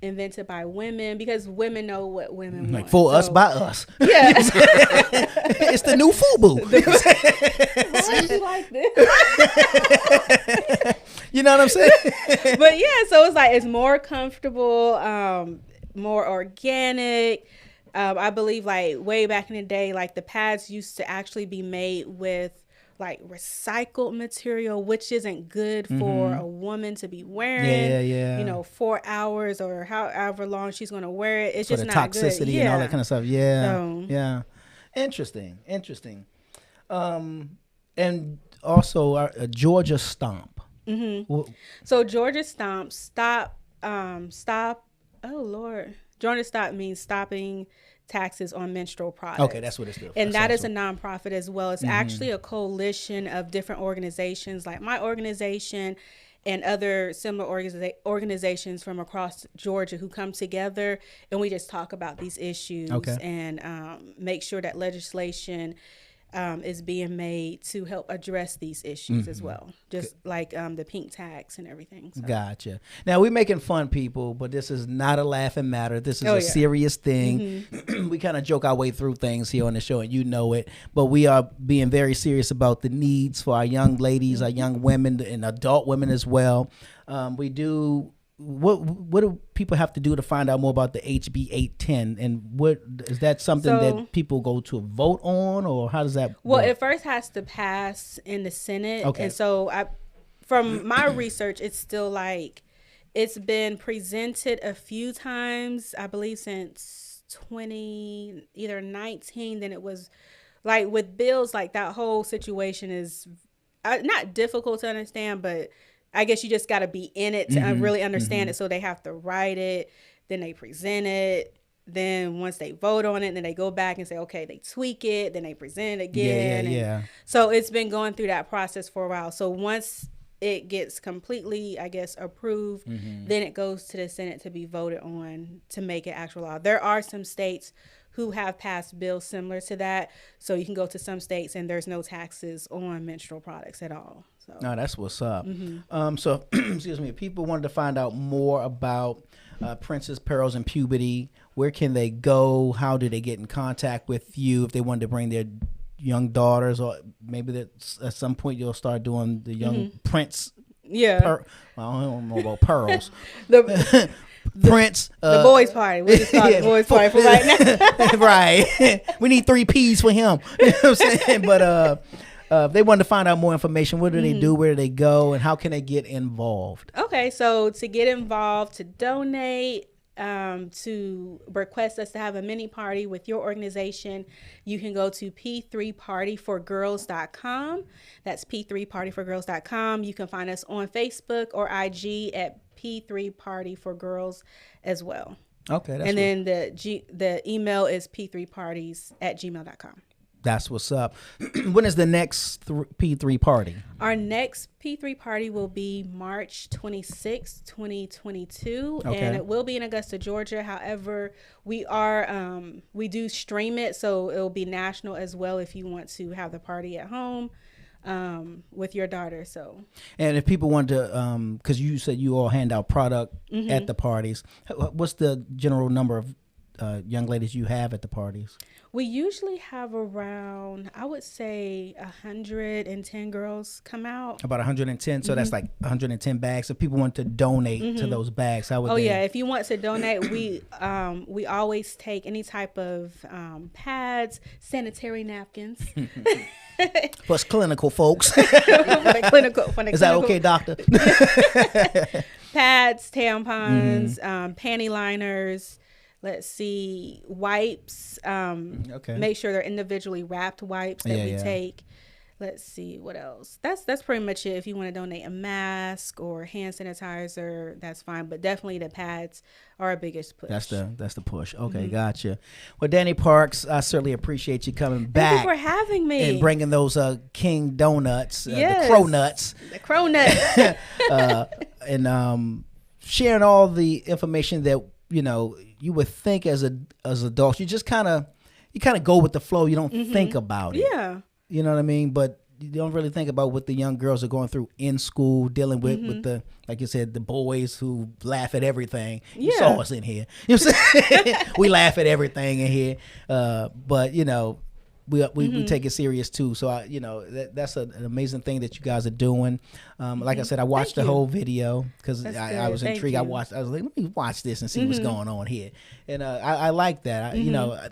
[SPEAKER 4] invented by women because women know what women want.
[SPEAKER 2] Like for us, by us.
[SPEAKER 4] Yeah.
[SPEAKER 2] It's the new FUBU.
[SPEAKER 4] Why do you like this?
[SPEAKER 2] You know what I'm saying?
[SPEAKER 4] But yeah, so it's like it's more comfortable, more organic. I believe like way back in the day, like the pads used to actually be made with like recycled material, which isn't good for a woman to be wearing.
[SPEAKER 2] Yeah.
[SPEAKER 4] You know, 4 hours or however long she's going to wear it. It's
[SPEAKER 2] for
[SPEAKER 4] just
[SPEAKER 2] the
[SPEAKER 4] not
[SPEAKER 2] toxicity
[SPEAKER 4] good.
[SPEAKER 2] And all that kind of stuff. Yeah.
[SPEAKER 4] So,
[SPEAKER 2] yeah. Interesting. And also a Georgia Stomp.
[SPEAKER 4] So Georgia Stomp, stop. Oh Lord, Georgia Stomp means stopping taxes on menstrual products.
[SPEAKER 2] Okay, that's what it's doing.
[SPEAKER 4] And that is a nonprofit as well. It's actually a coalition of different organizations, like my organization and other similar organizations from across Georgia who come together, and we just talk about these issues and make sure that legislation is being made to help address these issues as well, just like the pink tax and everything. So.
[SPEAKER 2] Gotcha. Now, we're making fun, people, but this is not a laughing matter. This is a serious thing. We kind of joke our way through things here on the show, and you know it, but we are being very serious about the needs for our young ladies, our young women, and adult women as well. We do... What do people have to do to find out more about the HB 810, and what is that something that people go to vote on, or how does that work?
[SPEAKER 4] It first has to pass in the Senate. And so from my research, it's still like it's been presented a few times, I believe since 2019. Then it was like with bills, like that whole situation is not difficult to understand, but I guess you just got to be in it to really understand it. So they have to write it, then they present it. Then once they vote on it, then they go back and say, okay, they tweak it, then they present it again.
[SPEAKER 2] Yeah.
[SPEAKER 4] So it's been going through that process for a while. So once it gets completely, I guess, approved, then it goes to the Senate to be voted on to make it actual law. There are some states who have passed bills similar to that. So you can go to some states and there's no taxes on menstrual products at all. So.
[SPEAKER 2] No, that's what's up. So, excuse me, if people wanted to find out more about Princess Pearls and Puberty, where can they go? How do they get in contact with you if they wanted to bring their young daughters, or maybe that at some point you'll start doing the young Prince?
[SPEAKER 4] Yeah.
[SPEAKER 2] I don't know about pearls. Prince.
[SPEAKER 4] The boys' party. We just call it the boys' party for right now.
[SPEAKER 2] Right. We need 3 P's for him. You know what I'm saying? But if they wanted to find out more information, what do they do? Where do they go? And how can they get involved?
[SPEAKER 4] Okay, so to get involved, to donate, to request us to have a mini party with your organization, you can go to p3partyforgirls.com. That's p3partyforgirls.com. You can find us on Facebook or IG at p3partyforgirls as well.
[SPEAKER 2] Okay,
[SPEAKER 4] and then the email is p3parties@gmail.com.
[SPEAKER 2] That's what's up. When is the next P3 party?
[SPEAKER 4] Our next P3 party will be March 26, 2022, and it will be in Augusta, Georgia. However, we do stream it, so it'll be national as well if you want to have the party at home with your daughter. So, and
[SPEAKER 2] if people want to, because you said you all hand out product at the parties, what's the general number of young ladies you have at the parties?
[SPEAKER 4] We usually have around, I would say, 110 girls come out.
[SPEAKER 2] About 110, so that's like 110 bags. If people want to donate to those bags, how would they?
[SPEAKER 4] Yeah, if you want to donate, we always take any type of pads, sanitary napkins.
[SPEAKER 2] For us clinical folks.
[SPEAKER 4] For the clinical.
[SPEAKER 2] Is that okay, doctor?
[SPEAKER 4] Pads, tampons, panty liners. Let's see, wipes. Make sure they're individually wrapped wipes that we take. Let's see, what else? That's pretty much it. If you want to donate a mask or hand sanitizer, that's fine. But definitely the pads are our biggest push.
[SPEAKER 2] That's the push. Okay, gotcha. Well, Dani Parks, I certainly appreciate you coming back.
[SPEAKER 4] Thank you for having me.
[SPEAKER 2] And bringing those King Donuts, the Crow Nuts.
[SPEAKER 4] The Crow Nuts.
[SPEAKER 2] And sharing all the information that, you would think as adults, you just kind of go with the flow. You don't think about it.
[SPEAKER 4] Yeah.
[SPEAKER 2] You know what I mean? But you don't really think about what the young girls are going through in school, dealing with the, like you said, the boys who laugh at everything.
[SPEAKER 4] Yeah.
[SPEAKER 2] You saw us in here. You know what I'm saying? We laugh at everything in here. But, we take it serious too. So that's an amazing thing that you guys are doing. Like I said, I watched the whole video because I was intrigued. I was like, let me watch this and see what's going on here. And I like that.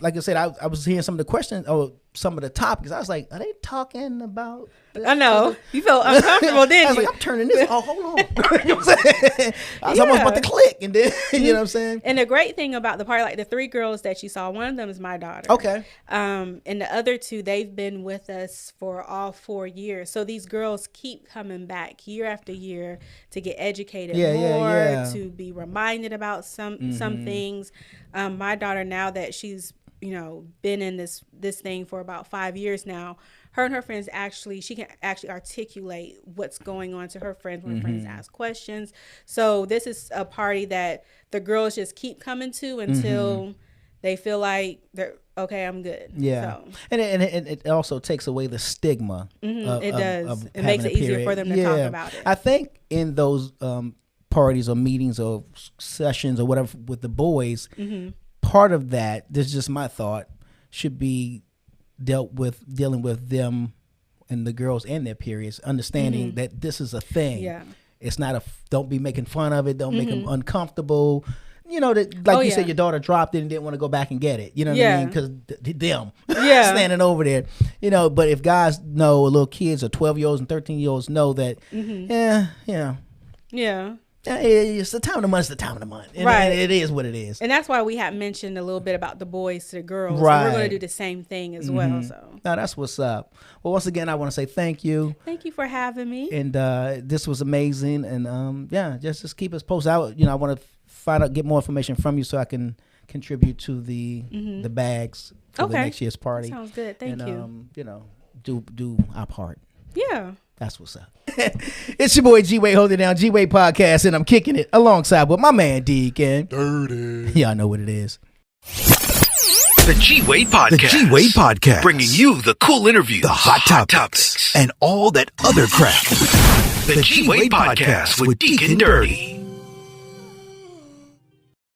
[SPEAKER 2] Like I said, I was hearing some of the questions or some of the topics. I was like, are they talking about?
[SPEAKER 4] I know. You felt uncomfortable, didn't you?
[SPEAKER 2] I was like, I'm turning this. Oh, hold on. You know what I'm saying? I was almost about to click, and then you know what I'm saying.
[SPEAKER 4] And the great thing about the party, like the 3 girls that you saw, one of them is my daughter.
[SPEAKER 2] Okay.
[SPEAKER 4] And the other 2, they've been with us for all 4 years. So these girls keep coming back year after year to get educated more, to be reminded about some things. My daughter, now that she's been in this thing for about 5 years now, her and her friends she can actually articulate what's going on to her friends when friends ask questions. So this is a party that the girls just keep coming to until they feel like they're okay. I'm good.
[SPEAKER 2] Yeah, so. And it also takes away the stigma.
[SPEAKER 4] It does. It makes it easier for them to talk about it.
[SPEAKER 2] I think in those parties or meetings or sessions or whatever with the boys, part of that, this is just my thought, should be dealing with them and the girls and their periods, understanding that this is a thing. Yeah. It's not don't be making fun of it. Don't make them uncomfortable. Like you said, your daughter dropped it and didn't want to go back and get it. You know what I mean? Because them standing over there. But if guys know, little kids or 12-year-olds and 13-year-olds know that, it's the time of the month. It's the time of the month. And it is what it is.
[SPEAKER 4] And that's why we had mentioned a little bit about the boys to the girls. Right. We're going to do the same thing as well. So.
[SPEAKER 2] No, that's what's up. Well, once again, I want to say thank you.
[SPEAKER 4] Thank you for having me.
[SPEAKER 2] And this was amazing. And just keep us posted. I want to get more information from you so I can contribute to the bags for the next year's party.
[SPEAKER 4] That sounds good. Thank you.
[SPEAKER 2] Do our part.
[SPEAKER 4] Yeah.
[SPEAKER 2] That's what's up. It's your boy G-Wade holding down G-Wade Podcast, and I'm kicking it alongside with my man Deacon.
[SPEAKER 3] Dirty.
[SPEAKER 2] Y'all know what it is.
[SPEAKER 1] The G-Wade Podcast.
[SPEAKER 5] The G-Wade Podcast.
[SPEAKER 1] Bringing you the cool interviews,
[SPEAKER 5] the hot topics, and all that other crap.
[SPEAKER 1] The G-Wade Podcast with Deacon Dirty.